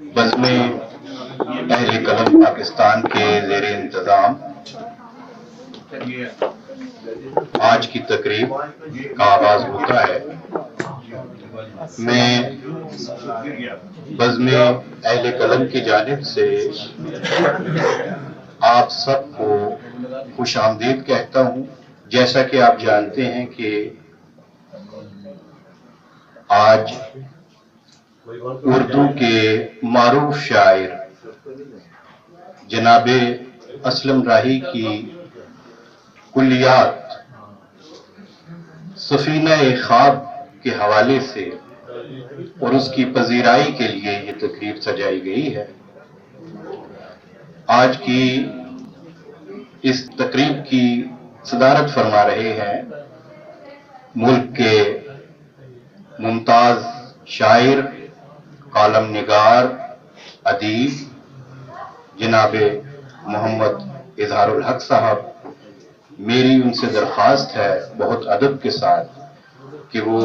بزم اہل قلم پاکستان کے زیر انتظام آج کی تقریب کا آغاز ہوتا ہے۔ میں بزم اہل قلم کی جانب سے آپ سب کو خوش آمدید کہتا ہوں۔ جیسا کہ آپ جانتے ہیں کہ آج اردو کے معروف شاعر جناب اسلم راہی کی کلیات سفینہ خواب کے حوالے سے اور اس کی پذیرائی کے لیے یہ تقریب سجائی گئی ہے۔ آج کی اس تقریب کی صدارت فرما رہے ہیں ملک کے ممتاز شاعر، کالم نگار، ادیب جناب محمد اظہار الحق صاحب۔ میری ان سے درخواست ہے بہت ادب کے ساتھ کہ وہ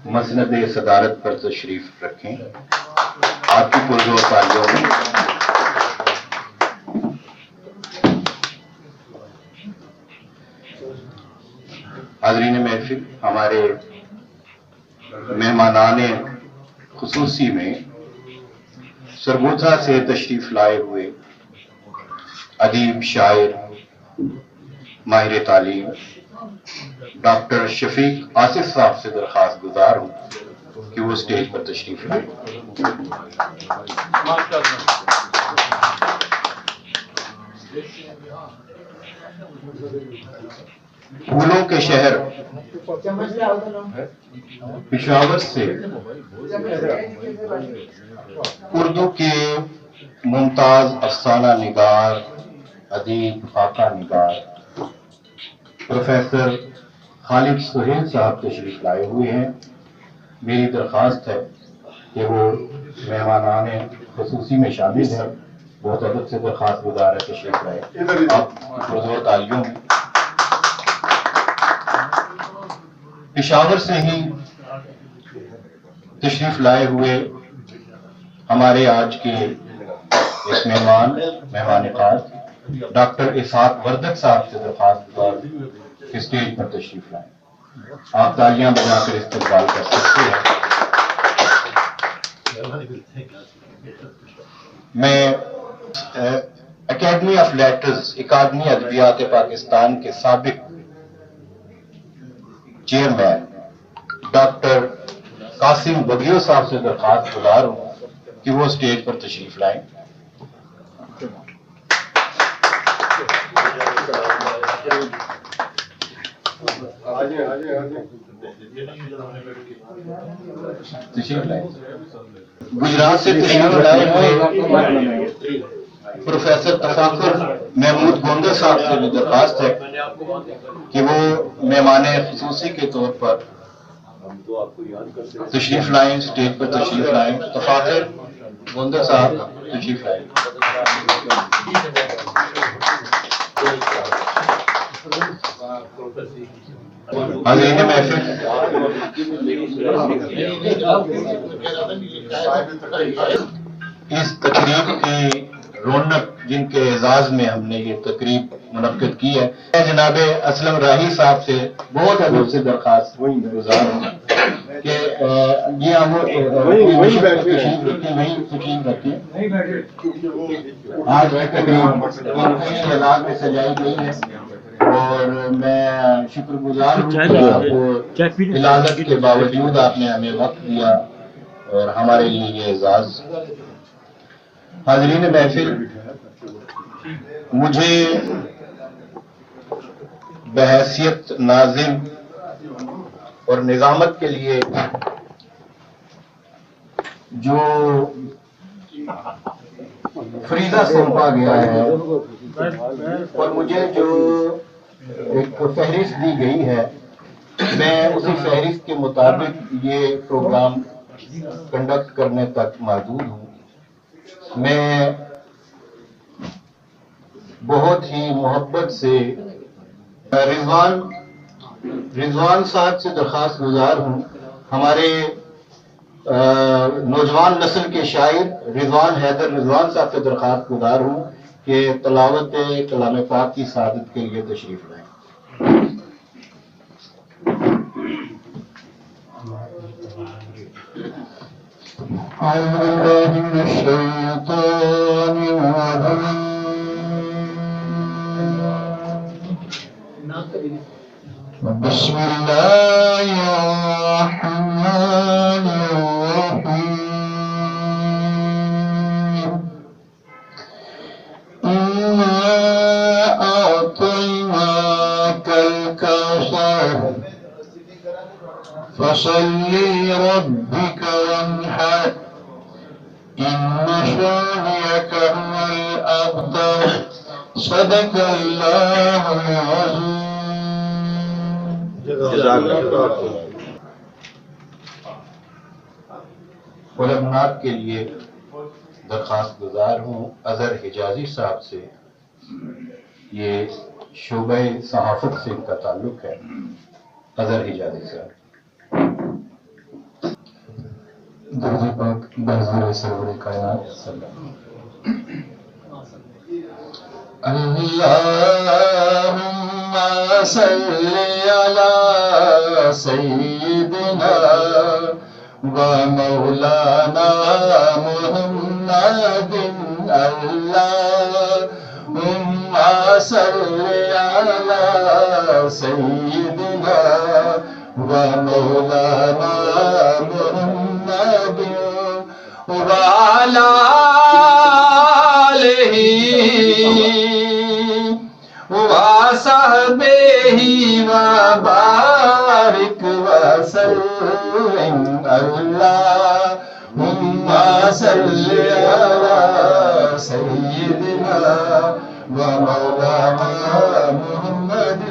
مسند صدارت پر تشریف رکھیں۔ آپ کی پرزور تالیوں میں حاضرین محفل، ہمارے مہمانان خصوصی میں سرگوتھا سے تشریف لائے ہوئے ادیب، شاعر، ماہر تعلیم ڈاکٹر شفیق آصف صاحب سے درخواست گزار ہوں کہ وہ اسٹیج پر تشریف لائیں۔ پھولوں کے شہر پشاور سے اردو کے ممتاز افسانہ نگار، ادیب، خاکہ نگار پروفیسر خالد سہیل صاحب تشریف لائے ہوئے ہیں۔ میری درخواست ہے کہ وہ مہمانان خصوصی میں شامل ہیں۔ بہت ادب سے درخواست گزار ہے تشریف لائے۔ آپ پرزور تالیوں میں پشاور سے ہی تشریف لائے ہوئے ہمارے آج کے اس مہمان خاص ڈاکٹر اسحاق وردک صاحب سے درخواست گزار کہ اسٹیج پر تشریف لائیں۔ آپ تالیاں بجا کر استقبال کر سکتے ہیں۔ میں اکیڈمی آف لیٹرز، اکادمی ادبیات پاکستان کے سابق چیئرمین ڈاکٹر قاسم بگیو صاحب سے درخواست گزار ہوں کہ وہ اسٹیج پر تشریف لائیں۔ گجرات سے تشریف لائے ہوئے پروفیسر تفاخر محمود گونڈا صاحب سے بھی درخواست ہے کہ وہ مہمان خصوصی کے طور پر تشریف لائیں، اسٹیج پر تشریف لائیں۔ تفاخر گونڈا صاحب تشریف لائیں۔ حاضرین محفل، اس تقریب کی رونق جن کے اعزاز میں ہم نے یہ تقریب منعقد کی ہے، جناب اسلم راہی صاحب سے بہت ادب سے درخواست گزار ہوں کہ یہ تشریف رکھیں۔ آج کی تقریب اعزاز میں سجائی گئی ہے اور میں شکر گزار ہوں کہ آپ کو اجازت کے باوجود آپ نے ہمیں وقت دیا اور ہمارے لیے یہ اعزاز۔ حاضرین محفل، مجھے بحیثیت ناظم اور نظامت کے لیے جو فریضہ سونپا گیا ہے اور مجھے جو ایک فہرست دی گئی ہے، میں اسی فہرست کے مطابق یہ پروگرام کنڈکٹ کرنے تک محدود ہوں۔ میں بہت ہی محبت سے رضوان صاحب سے درخواست گزار ہوں، ہمارے نوجوان نسل کے شاعر رضوان حیدر رضوان صاحب سے درخواست گزار ہوں کہ تلاوت کلام پاک کی سعادت کے لیے تشریف لائیں۔ اعوذ باللہ من الشیطان الرجیم بسم اللہ الرحمن الرحیم انا اعطیناک الکوثر فصل لربک وانحر ان شانئک هو الابتر صدق اللہ العظیم۔ علماء کے لیے درخواست گزار ہوں اظہر حجازی صاحب سے، یہ شعبہ صحافت سے ان کا تعلق ہے۔ اظہر حجازی صاحب۔ درود پاک بحضور سرور کائنات صلی اللہم صلی علی سیدنا و مولانا محمد اللہم صلی علی سیدنا و مولانا محمد وعلی آلہ وصحبہ وبارک وسلم اللہم صلی علی سیدنا و مولانا محمد۔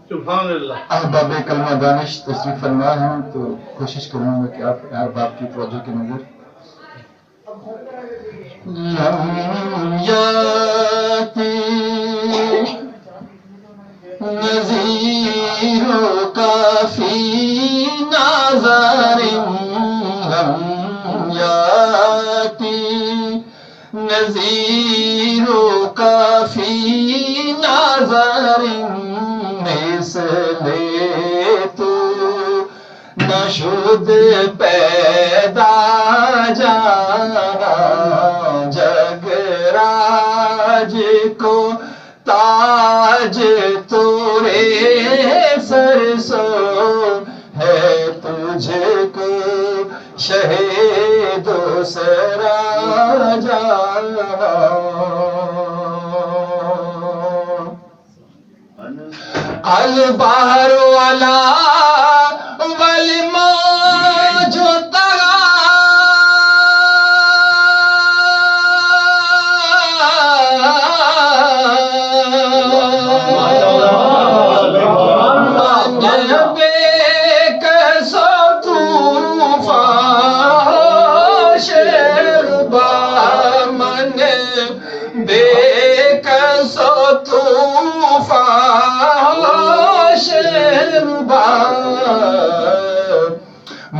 سبحان اللہ۔ احباب کلمہ دانش تشریف فرما ہیں تو کوشش کروں گا کہ آپ احباب کی توجہ کی نظر لم یاتی نذیر کافی نظر لم یاتی نذیر کافی نظر مثل تو نشد پیدا جانا جگ راج کو تاج تورے سر سو ہے تجھ کو شہید دوسرا جانا البحر والا والموج طغى من بكس طوفان شربا من بكس طوفان شربا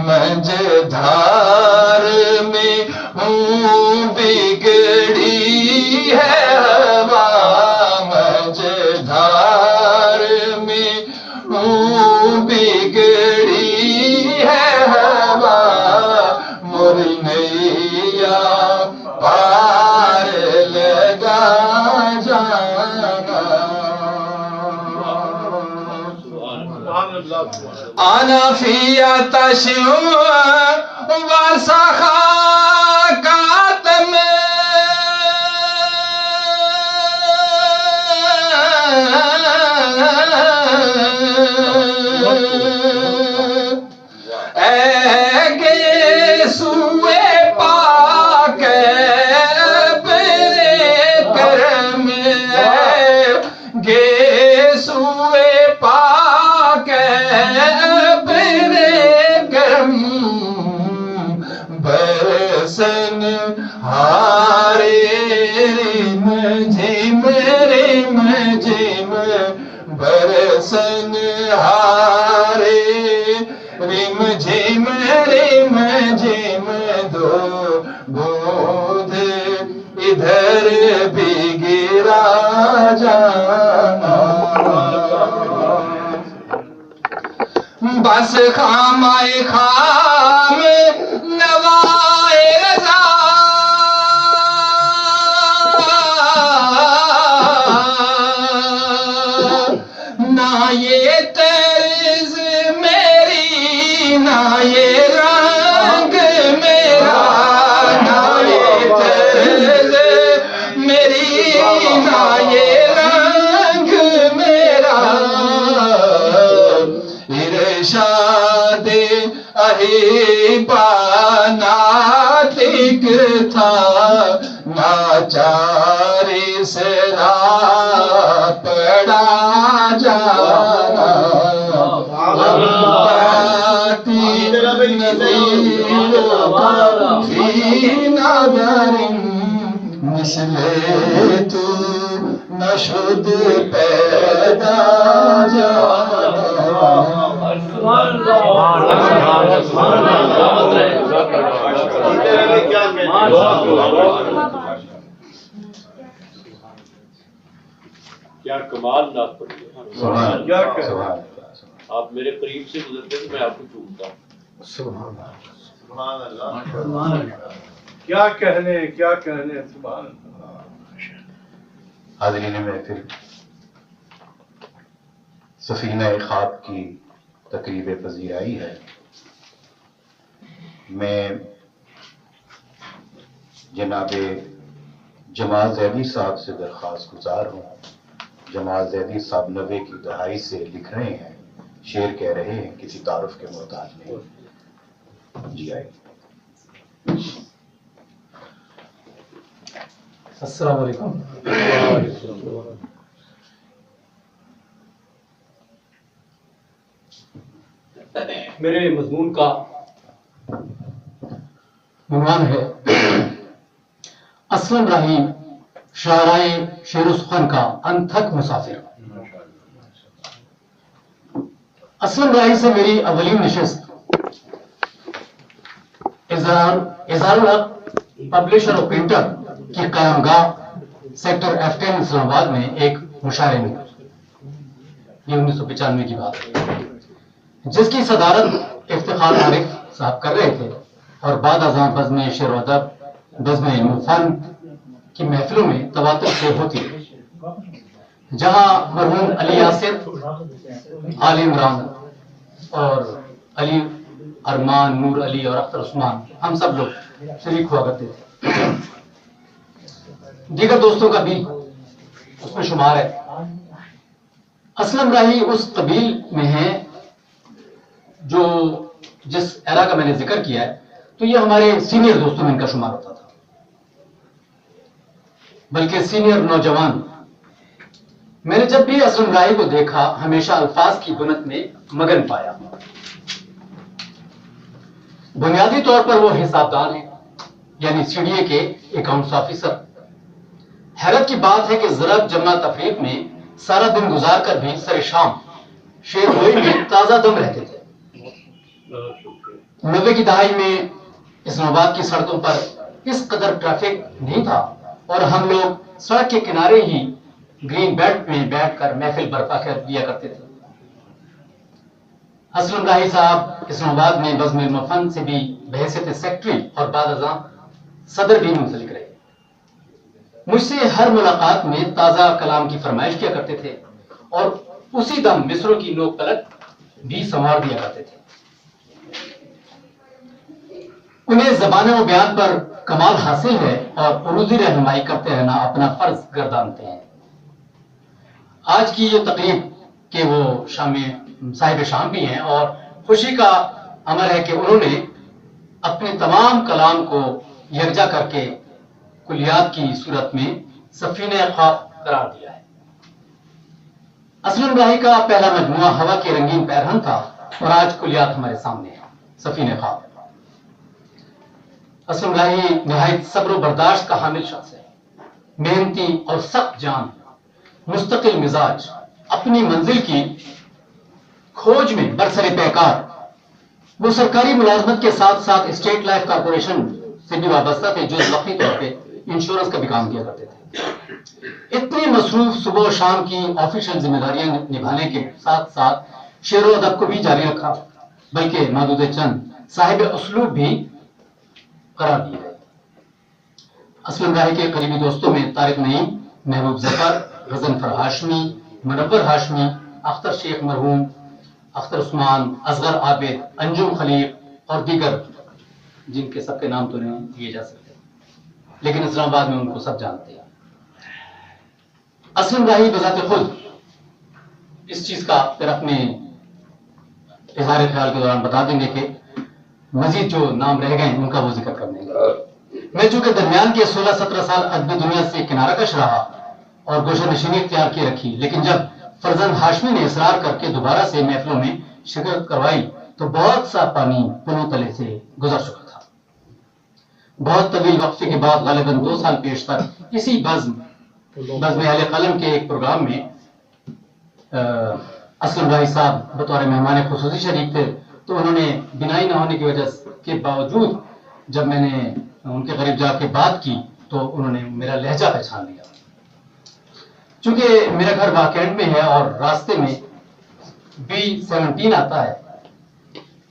مجھدھار میں ہوں بگڑی ہے ہوا مجھدھار میں ہوں بگڑی ہے ہوا موری نیا پار لگا جانا انا فی آتش وسخاکات میں اے گیسوئے پاک اپنے کرم گیسوئے پاک اپنے کرم برسن ہارے رم جھم رم جھم برسن ہارے رم جھم جانا بس خامائے خام نوائے رضا نہ یہ طرز میری نہ یہ رنگ میرا نہ یہ طرز میری نہ یہ رنگ میرا ارشاد اہیبانہ تک تھا ناچاری سے راہ پڑا جانا فی نظر مثل تو نشد پیدا کیا کمال نعت پڑھی ہے. آپ میرے قریب سے گزرتے تو میں آپ کو چومتا ہوں. کیا کہنے سبحان اللہ. حاضرین محفل، سفینہ خواب کی تقریب پذیرائی ہے. میں جناب جمال زیدی صاحب سے درخواست گزار ہوں. جمال زیدی صاحب 90 کی دہائی سے لکھ رہے ہیں، شعر کہہ رہے ہیں، کسی تعارف کے محتاج نہیں. جی آئیے. السلام علیکم. میرے مضمون کا عنوان ہے اسلم راہی شاعرائے شعر و سخن کا انتھک مسافر. اسلم راہی سے میری اولین نشست اظہار الحق پبلشر اور پرنٹر کی قیام گاہ سیکٹر F10 اسلام آباد میں ایک مشاعرے میں. یہ 1995 کی بات ہے، جس کی صدارت افتخار عارف صاحب کر رہے تھے اور بعد ازاں بزم شعر و ادب، بزم علم و فن کی محفلوں میں تواتر سے ہوتی ہے، جہاں مرحوم علی یاسر، آل عمران اور علی ارمان، نور علی اور اختر عثمان ہم سب لوگ شریک ہوا کرتے تھے. دیگر دوستوں کا بھی اس میں شمار ہے. اسلم راہی اس قبیل میں ہیں جو جس ایرا کا میں نے ذکر کیا ہے، تو یہ ہمارے سینئر دوستوں میں ان کا شمار ہوتا تھا، بلکہ سینئر نوجوان. میں نے جب بھی اسلم راہی کو دیکھا ہمیشہ الفاظ کی بنت میں مگن پایا. بنیادی طور پر وہ حسابدار ہیں، یعنی CDA کے اکاؤنٹس آفیسر. حیرت کی بات ہے کہ ضرب جمع تفریق میں سارا دن گزار کر بھی سر شام شعر گوئی میں تازہ دم رہتے تھے. 90 کی دہائی میں اسلام آباد کی سڑکوں پر اس قدر ٹریفک نہیں تھا اور ہم لوگ سڑک کے کنارے ہی گرین بیلٹ میں بیٹھ کر محفل برپا کر دیا کرتے تھے. اسلم راہی صاحب اسلام آباد میں بزم علم و فن سے بھی بحیثیت سیکرٹری اور بعد ازاں صدر بھی منسلک رہے. مجھ سے ہر ملاقات میں تازہ کلام کی فرمائش کیا کرتے تھے اور اسی دم مصروں کی نوک پلٹ بھی سنوار دیا کرتے تھے. انہیں زبان و بیان پر کمال حاصل ہے اور عروضی رہنمائی کرتے رہنا اپنا فرض گردانتے ہیں. آج کی یہ تقریب کہ وہ صاحب شام بھی ہیں اور خوشی کا امر ہے کہ انہوں نے اپنے تمام کلام کو یکجا کر کے کلیات کی صورت میں سفینہ خواب قرار دیا ہے. اسلم راہی کا پہلا مجموعہ ہوا کے رنگین پیرہن تھا اور آج کلیات ہمارے سامنے ہے. سفینہ خواب. اسلم راہی نہایت صبر و برداشت کا حامل شخص ہے، محنتی اور سخت جان، مستقل مزاج، اپنی منزل کی کھوج میں برسر پیکار. وہ سرکاری ملازمت کے ساتھ ساتھ اسٹیٹ لائف کارپوریشن سے بھی وابستہ تھے، جو وقتی طور پہ انشورنس کا بھی کام کیا کرتے تھے۔ اتنی مصروف صبح و شام کی آفیشل ذمہ داریاں نبھانے کے ساتھ ساتھ شعر و ادب کو بھی جاری رکھا، بلکہ محدود چند صاحب اسلوب بھی قرار دیے گئے۔ اسلم راہی کے قریبی دوستوں میں طارق نعیم، محبوب ظفر، غضنفر ہاشمی، منور ہاشمی، اختر شیخ مرحوم، اختر عثمان، اصغر عابد، انجم خلیق اور دیگر، جن کے سب کے نام تو نہیں دیے جا سکتے، لیکن اسلام آباد میں ان کو سب جانتے ہیں۔ اسلم راہی بذات خود اس چیز کا پھر اپنے اظہار خیال کے دوران بتا دیں گے کہ مزید جو نام رہ گئے ان کا وہ ذکر کر دیں گے۔ میں چونکہ درمیان کے 16-17 سال ادبی دنیا سے کنارہ کش رہا اور گوشہ نشینی اختیار کی رکھی، لیکن جب فرزند ہاشمی نے اصرار کر کے دوبارہ سے محفلوں میں شرکت کروائی تو بہت سا پانی پلوں تلے سے گزر چکا تھا۔ بہت طویل وقفے کے بعد غالباً 2 سال پیشتر اسی بزم اہل قلم کے ایک پروگرام میں اسلم راہی صاحب بطور مہمان خصوصی شریک تھے، تو انہوں نے بینائی نہ ہونے کی وجہ کے باوجود جب میں نے ان کے قریب جا کے بات کی تو انہوں نے میرا لہجہ پہچان لیا۔ چونکہ میرا گھر واکینڈ میں ہے اور راستے میں B17 آتا ہے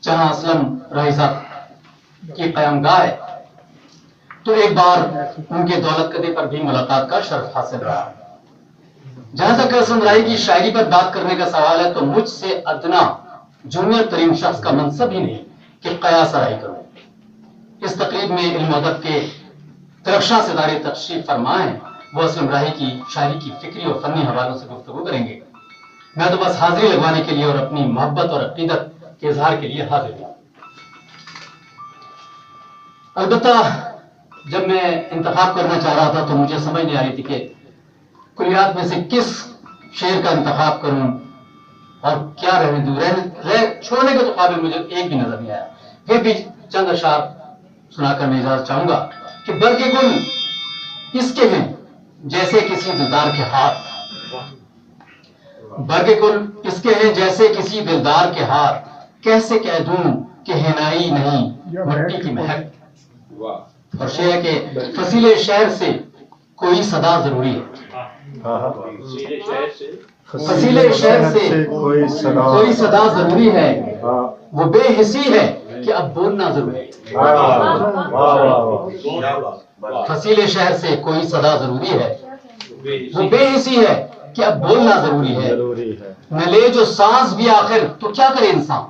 جہاں اسلم راہی صاحب کی قیام گاہ ہے، تو ایک بار ان کے دولت قدے پر بھی ملاقات کا شرف حاصل رہا۔ جہاں تک اسلم راہی کی شاعری پر بات کرنے کا سوال ہے تو مجھ سے ادنا جونیئر ترین شخص کا منصب ہی نہیں کہ قیاس آرائی کروں۔ اس تقریب میں علم و ادب کے درخشاں ستارے تشریف فرما ہیں، وہ اسلم راہی کی شاعری کی فکری اور فنی حوالوں سے گفتگو کریں گے۔ میں تو بس حاضری لگوانے کے لیے اور اپنی محبت اور عقیدت کے اظہار کے لیے حاضر ہوں۔ البتہ جب میں انتخاب کرنا چاہ رہا تھا تو مجھے سمجھ نہیں آ رہی تھی کہ کلیات میں سے کس شعر کا انتخاب کروں اور کیا رہنے دوں۔ چھوڑنے کے تو قابل مجھے ایک بھی نظر نہیں آیا۔ پھر بھی چند اشعار سنا کر میں اجازت چاہوں گا کہ برگ گل اس کے ہیں جیسے کسی دلدار کے ہاتھ، برگ گل اس کے ہیں جیسے کسی دلدار کے ہاتھ، کیسے کہہ دوں کہ حنائی نہیں مٹی کی مہک۔ اور شعر ہے کہ فصیل شہر سے کوئی صدا ضروری ہے، فصیل شہر سے کوئی صدا ضروری ہے، وہ بے حسی ہے کہ اب بولنا ضروری ہے۔ فصیل شہر سے کوئی صدا ضروری ہے، وہ بے حسی ہے کہ اب بولنا ضروری ہے، نہ لے جو سانس بھی آخر تو کیا کرے انسان،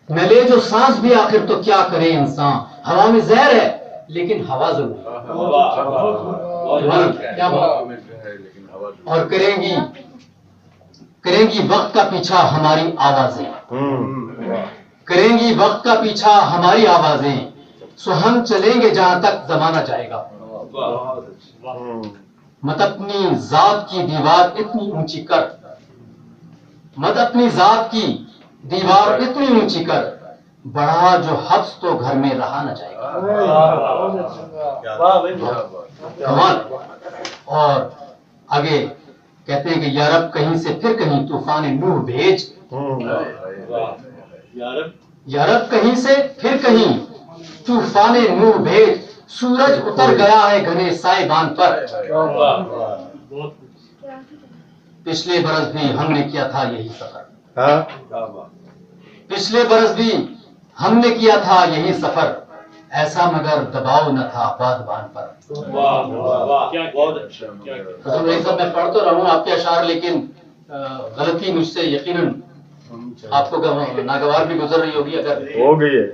نہ لے جو سانس بھی آخر تو کیا کرے انسان، ہوا میں زہر ہے لیکن ہوا ضرور ہے۔ اور کریں گی وقت کا پیچھا ہماری آوازیں، کریں گی وقت کا پیچھا ہماری آوازیں، سو ہم چلیں گے جہاں تک زمانہ جائے گا۔ مت اپنی ذات کی دیوار اتنی اونچی کر، مت اپنی ذات کی دیوار اتنی اونچی کر، بڑھا جو حبس تو گھر میں رہا نہ جائے گا۔ کمال۔ اور آگے کہتے ہیں کہ یا رب کہیں سے پھر کہیں طوفان نوح بھیج، یا رب کہیں سے پھر کہیں طوفان نوح بھیج، سورج اتر گیا ہے گھنے سائبان پر، پچھلے برس بھی ہم نے کیا تھا یہی سفر، پچھلے برس بھی ہم نے کیا تھا یہی سفر، ایسا مگر دباؤ نہ تھا بادبان پر۔ میں پڑھ تو رہا ہوں آپ کے اشعار، لیکن غلطی مجھ سے یقیناً آپ کو ناگوار بھی گزر رہی ہوگی۔ اگر ہو گئی ہے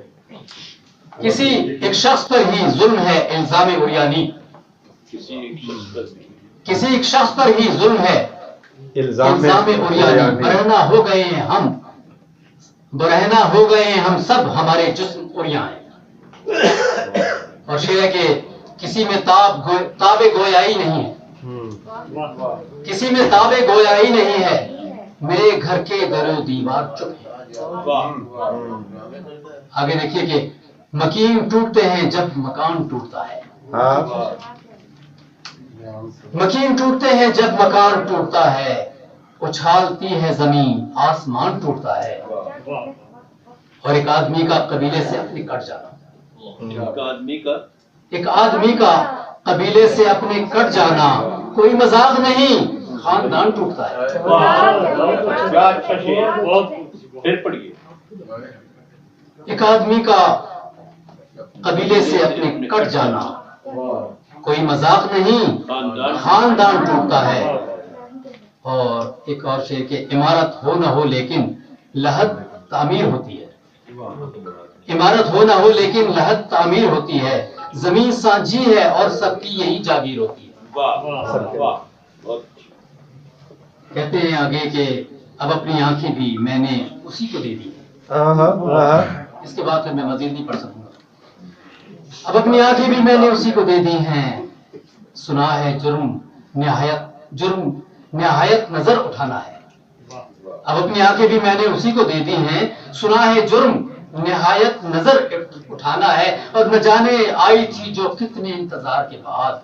کسی ایک شخص پر ہی ظلم ہے الزام عریانی، کسی ایک شخص پر ہی ظلم ہے الزام عریانی، برہنہ ہو گئے ہیں ہم، برہنہ ہو گئے ہیں ہم سب، ہمارے جسم عریاں ہیں۔ اور شعر ہے کہ کسی میں تاب گویائی نہیں ہے، کسی میں تاب گویائی نہیں ہے، میرے گھر کے در و دیوار چپ ہے۔ آگے دیکھیے کہ مکین ٹوٹتے ہیں جب مکان ٹوٹتا ہے، مکین ٹوٹتے ہیں جب مکان ٹوٹتا ہے، اچھالتی ہے زمین آسمان ٹوٹتا ہے۔ اور ایک آدمی کا قبیلے سے اپنی کٹ جانا، ایک آدمی کا قبیلے سے اپنے کٹ جانا کوئی مذاق نہیں، خاندان ٹوٹتا ہے۔ کیا اچھا شعر، بہت پھر پڑھیے۔ ایک آدمی کا قبیلے سے اپنے کٹ جانا کوئی مذاق نہیں، خاندان ٹوٹتا ہے۔ اور ایک اور شعر کہ عمارت ہو نہ ہو لیکن لحد تعمیر ہوتی ہے، عمارت ہو نہ ہو لیکن لحد تعمیر ہوتی ہے، زمین سانجھی ہے اور سب کی یہی جاگیر ہوتی ہے۔ واہ واہ، بہت کہتے ہیں آگے کہ اب اپنی آنکھیں بھی میں نے اسی کو دے دی۔ اس کے بعد پھر میں مزید نہیں پڑھ سکوں گا۔ اب اپنی آنکھیں بھی میں نے اسی کو دے دی ہیں، سنا ہے جرم نہایت نظر اٹھانا ہے۔ اب اپنی آنکھیں بھی میں نے اسی کو دے دی ہیں، سنا ہے جرم نہایت نظر اٹھانا ہے، اور نہ جانے آئی تھی جو کتنے انتظار کے بعد،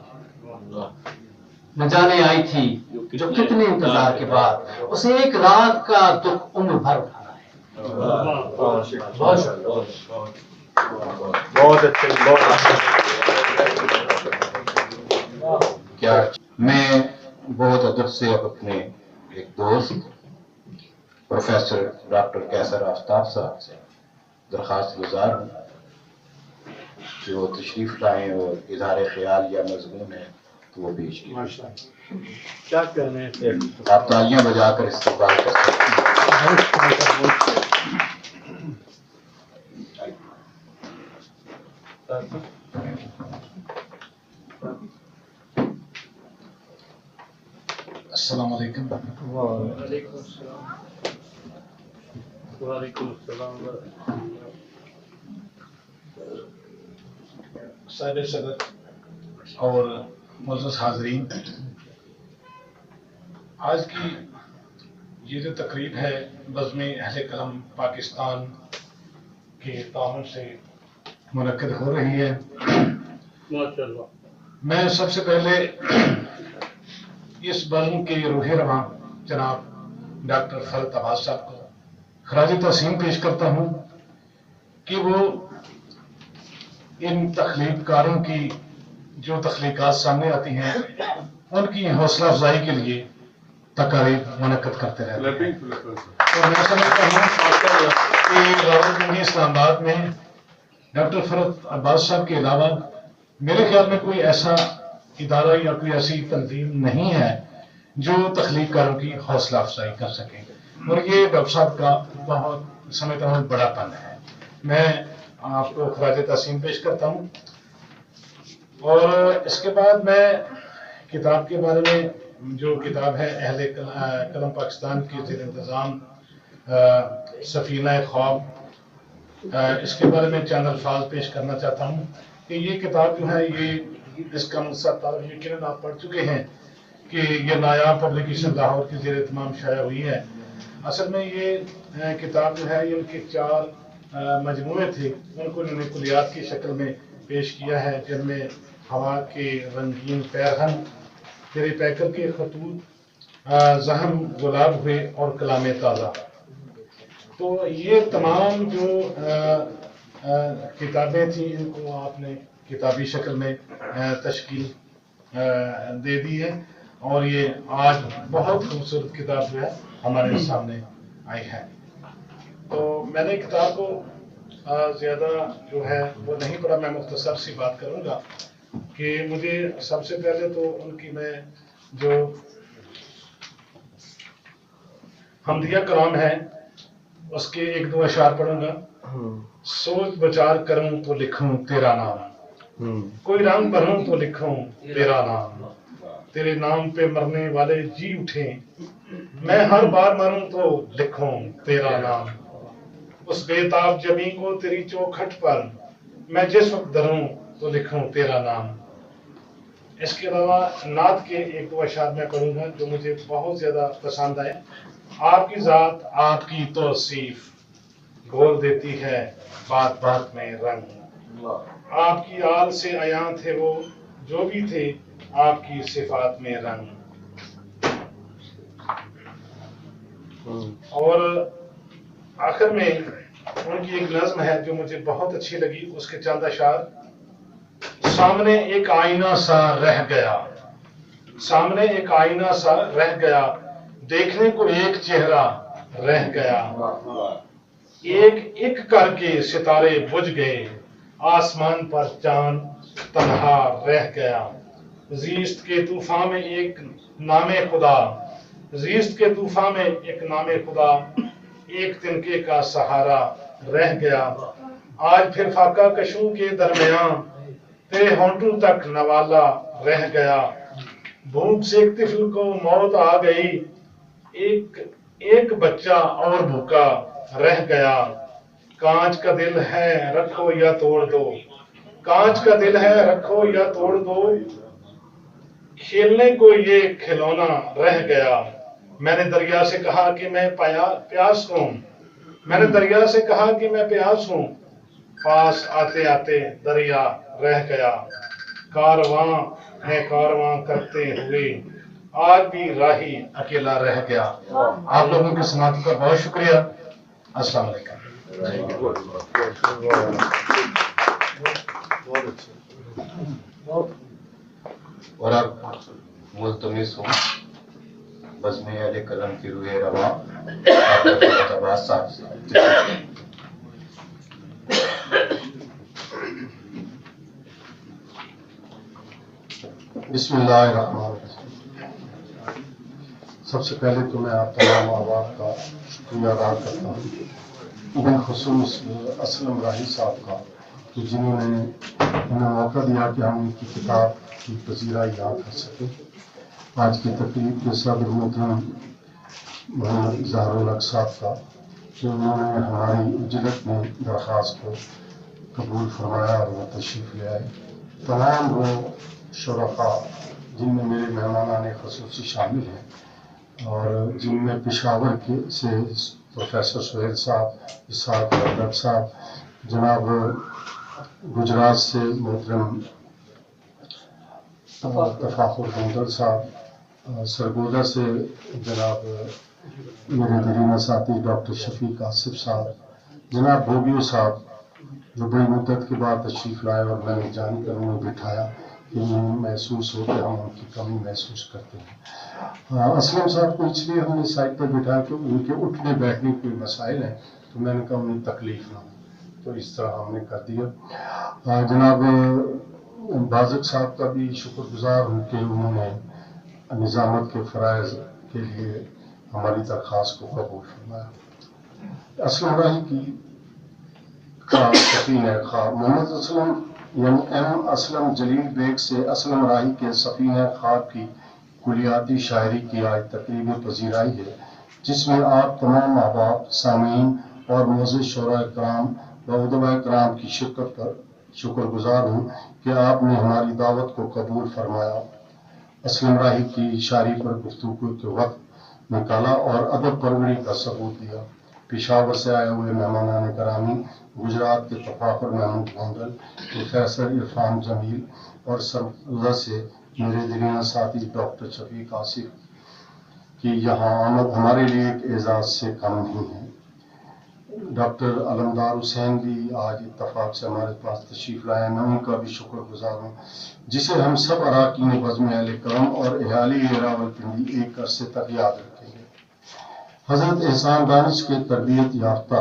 نہ جانے آئی تھی جو کتنے انتظار کے بعد، اسے ایک رات کا دکھ عمر بھر اٹھانا ہے۔ بہت اچھے، بہت اچھے۔ کیا میں بہت ادب سے اب اپنے ایک دوست پروفیسر ڈاکٹر کیسر آفتاب صاحب سے درخواست گزار ہوں کہ وہ تشریف لائیں اور اظہار خیال یا مضمون ہے تو وہ پیش کریں۔ کیا کہنے ہیں؟ آپ تالیاں بجا کر استقبال کر سکتے ہیں۔ السلام علیکم۔ وعلیکم السلام۔ وعلیکم السلام۔ صاحب صدر اور معزز حاضرین، آج کی یہ جو تقریب ہے بزم اہل قلم پاکستان کے تعاون سے منعقد ہو رہی ہے۔ ماشاءاللہ۔ میں سب سے پہلے اس بزم کے روح رواں جناب ڈاکٹر فرد عباس صاحب کو خراج تحسین پیش کرتا ہوں کہ وہ ان تخلیق کاروں کی جو تخلیقات سامنے آتی ہیں ان کی حوصلہ افزائی کے لیے تقاریب منعقد کرتے رہتے ہیں۔ اور میں سمجھتا ہوں کہ راولپنڈی اسلام آباد میں ڈاکٹر فرد عباس صاحب کے علاوہ میرے خیال میں کوئی ایسا ادارہ یا کوئی ایسی تنظیم نہیں ہے جو تخلیق کاروں کی حوصلہ افزائی کر سکے، اور یہ ڈاکٹر صاحب کا بہت سمجھتا ہوں بڑا پن ہے۔ میں آپ کو خراج تحسین پیش کرتا ہوں، اور اس کے بعد میں کتاب کے بارے میں، جو کتاب ہے اہل قلم پاکستان کے زیر انتظام سفینہ خواب، اس کے بارے میں چند الفاظ پیش کرنا چاہتا ہوں کہ یہ کتاب جو ہے، یہ اس کا مقصد یقیناً آپ پڑھ چکے ہیں کہ یہ نایاب پبلیکیشن لاہور کی زیر اہتمام شائع ہوئی ہے۔ اصل میں یہ کتاب جو ہے، یہ ان کے 4 مجموعے تھے، ان کو انہوں نے کلیات کی شکل میں پیش کیا ہے، جن میں ہوا کے رنگین پیرہن، تیرے پیکر کے خطوط، زہم گلاب ہوئے اور کلام تازہ۔ تو یہ تمام جو کتابیں تھیں، ان کو آپ نے کتابی شکل میں تشکیل دے دی ہے، اور یہ آج بہت خوبصورت کتاب جو ہے ہمارے سامنے آئی ہے۔ تو میں نے کتاب کو زیادہ جو ہے وہ نہیں پڑھا، میں مختصر سی بات کروں گا کہ مجھے سب سے پہلے تو ان کی میں جو حمدیہ کلام ہے اس کے 1-2 اشعار پڑھوں گا۔ سوچ بچار کروں تو لکھوں تیرا نام، کوئی رنگ بھروں تو لکھوں تیرا نام، تیرے نام پہ مرنے والے جی اٹھیں، میں ہر بار مروں تو لکھوں تیرا نام، اس بے تاب جمی کو تیری چوکھٹ پر میں جس وقت دروں تو لکھوں تیرا نام۔ اس کے علاوہ نعت کے 1-2 اشعار میں پڑھوں گا جو مجھے بہت زیادہ پسند آئے۔ آپ کی ذات، آپ کی توصیف گھول دیتی ہے بات بات میں رنگ، آپ کی آل سے عیاں تھے وہ جو بھی تھے آپ کی صفات میں رنگ، اور آخر میں ان کی ایک نظم ہے جو مجھے بہت اچھی لگی، اس کے چند اشعار: سامنے ایک آئینہ سا رہ گیا، سامنے ایک آئینہ سا رہ گیا، دیکھنے کو ایک چہرہ رہ گیا، ایک ایک کر کے ستارے بجھ گئے، آسمان پر چاند تنہا رہ گیا، زیست کے طوفان میں ایک نام خدا، زیست کے طوفان میں ایک نام خدا، ایک تنکے کا سہارا رہ گیا، آج پھر فاقہ کشوں کے درمیان تیرے ہونٹوں تک نوالا رہ گیا، بھوک سے ایک طفل کو موت آ گئی، ایک بچہ اور بھوکا رہ گیا، کانچ کا دل ہے رکھو یا توڑ دو، کانچ کا دل ہے رکھو یا توڑ دو، کھیلنے کو یہ کھلونا رہ گیا، میں نے دریا سے کہا کہ میں پیاس ہوں، میں نے دریا سے کہا کہ میں پیاس ہوں، پاس آتے آتے دریا رہ گیا، کارواں ہے کارواں کرتے ہوئے، آج بھی راہی اکیلا رہ گیا۔ آپ لوگوں کی سماعت کا بہت شکریہ۔ السلام علیکم۔ اور اب ملتمس ہوں بزم اہل قلم کی روح رواں ڈاکٹر عباس صاحب سے۔ بسم اللہ الرحمن الرحیم۔ سب سے پہلے تو میں آپ تمام احباب کا شکریہ ادا کرتا ہوں، بالخصوص اسلم راہی صاحب کا، کہ جنہوں نے ہمیں موقع دیا کہ ہم ان کی کتاب کی پذیرائی یاد کر سکیں۔ آج کی تقریب کے صدر محترم محمد اظہار الحق صاحب کا، کہ انہوں نے ہماری اجلت میں درخواست کو قبول فرمایا اور وہ تشریف لے آئے۔ تمام وہ شرکاء جن میں میرے مہمانان خصوصی شامل ہیں، اور جن میں پشاور کے سے پروفیسر سہیل صاحب، اسحاق الحق صاحب، جناب گجرات سے محترم تفاخر گوندل صاحب، سرگودا سے جناب میرے دیرینہ ساتھی ڈاکٹر شفیق آصف صاحب، جناب بھوگیو صاحب جو بڑی مدت کے بعد تشریف لائے اور میں نے جان کر انہیں بٹھایا کہ انہیں محسوس ہو کہ ہم ان کی کمی محسوس کرتے ہیں۔ اسلم صاحب کو اس لیے ہم نے سائڈ پر بٹھایا کہ ان کے اٹھنے بیٹھنے کے مسائل ہیں، تو میں نے کہا انہیں تکلیف نہ ہو، تو اس طرح ہم نے کر دیا۔ جناب بازق صاحب کا بھی شکر گزار ہوں کہ انہوں نے نظامت کے فرائض کے لیے ہماری درخواست کو قبول فرمایا۔ اسلم راہی کی سفینہ خواب، محمد اسلم یعنی ایم اسلم جلیل بیگ سے اسلم راہی کے سفینہ خواب کی کلیاتی شاعری کی آج تقریب پذیرائی ہے، جس میں آپ تمام احباب، سامعین اور معزز شعراء کرام و ادباء کرام کی شرکت پر شکر گزار ہوں کہ آپ نے ہماری دعوت کو قبول فرمایا، اسلم راہی کی شاعری پر گفتگو کے وقت نکالا اور ادب پروری کا ثبوت دیا۔ پشاور سے آئے ہوئے مہمانان گرامی، گجرات کے تفاخر محمود گوندل، پروفیسر عرفان جمیل اور سرگودا سے میرے دیرینہ ساتھی ڈاکٹر شفیق آصف کی یہاں آمد ہمارے لیے ایک اعزاز سے کم نہیں ہے۔ ڈاکٹر علمدار حسین بھی آج اتفاق سے ہمارے پاس تشریف لائے، میں ان کا بھی شکر گزار ہوں، جسے ہم سب اراکین بزم اہل کرم اور اہالی راولپنڈی ایک عرصے تک یاد رکھیں گے۔ حضرت احسان دانش کے تربیت یافتہ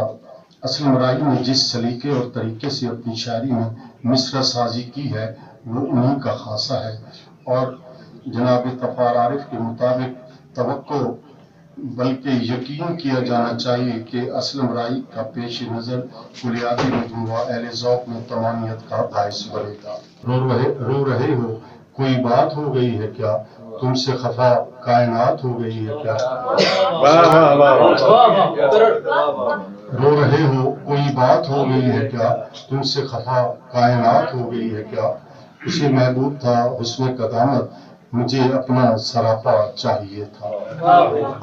اسلم راہی نے جس سلیقے اور طریقے سے اپنی شاعری میں مصرع سازی کی ہے وہ انہی کا خاصہ ہے، اور جناب طفار عارف کے مطابق توقع بلکہ یقین کیا جانا چاہیے کہ اسلم راہی کا پیش نظر کلیاتی مجموعہ اہل ذوق میں تمانیت کا باعث بنے گا۔ رو رہے ہو کوئی بات ہو گئی ہے کیا، تم سے خفا کائنات ہو گئی ہے کیا، رو رہے ہو کوئی بات ہو گئی ہے کیا، تم سے خفا کائنات ہو گئی ہے کیا، اسے محبوب تھا حسن قدامت، مجھے اپنا سراپا چاہیے تھا۔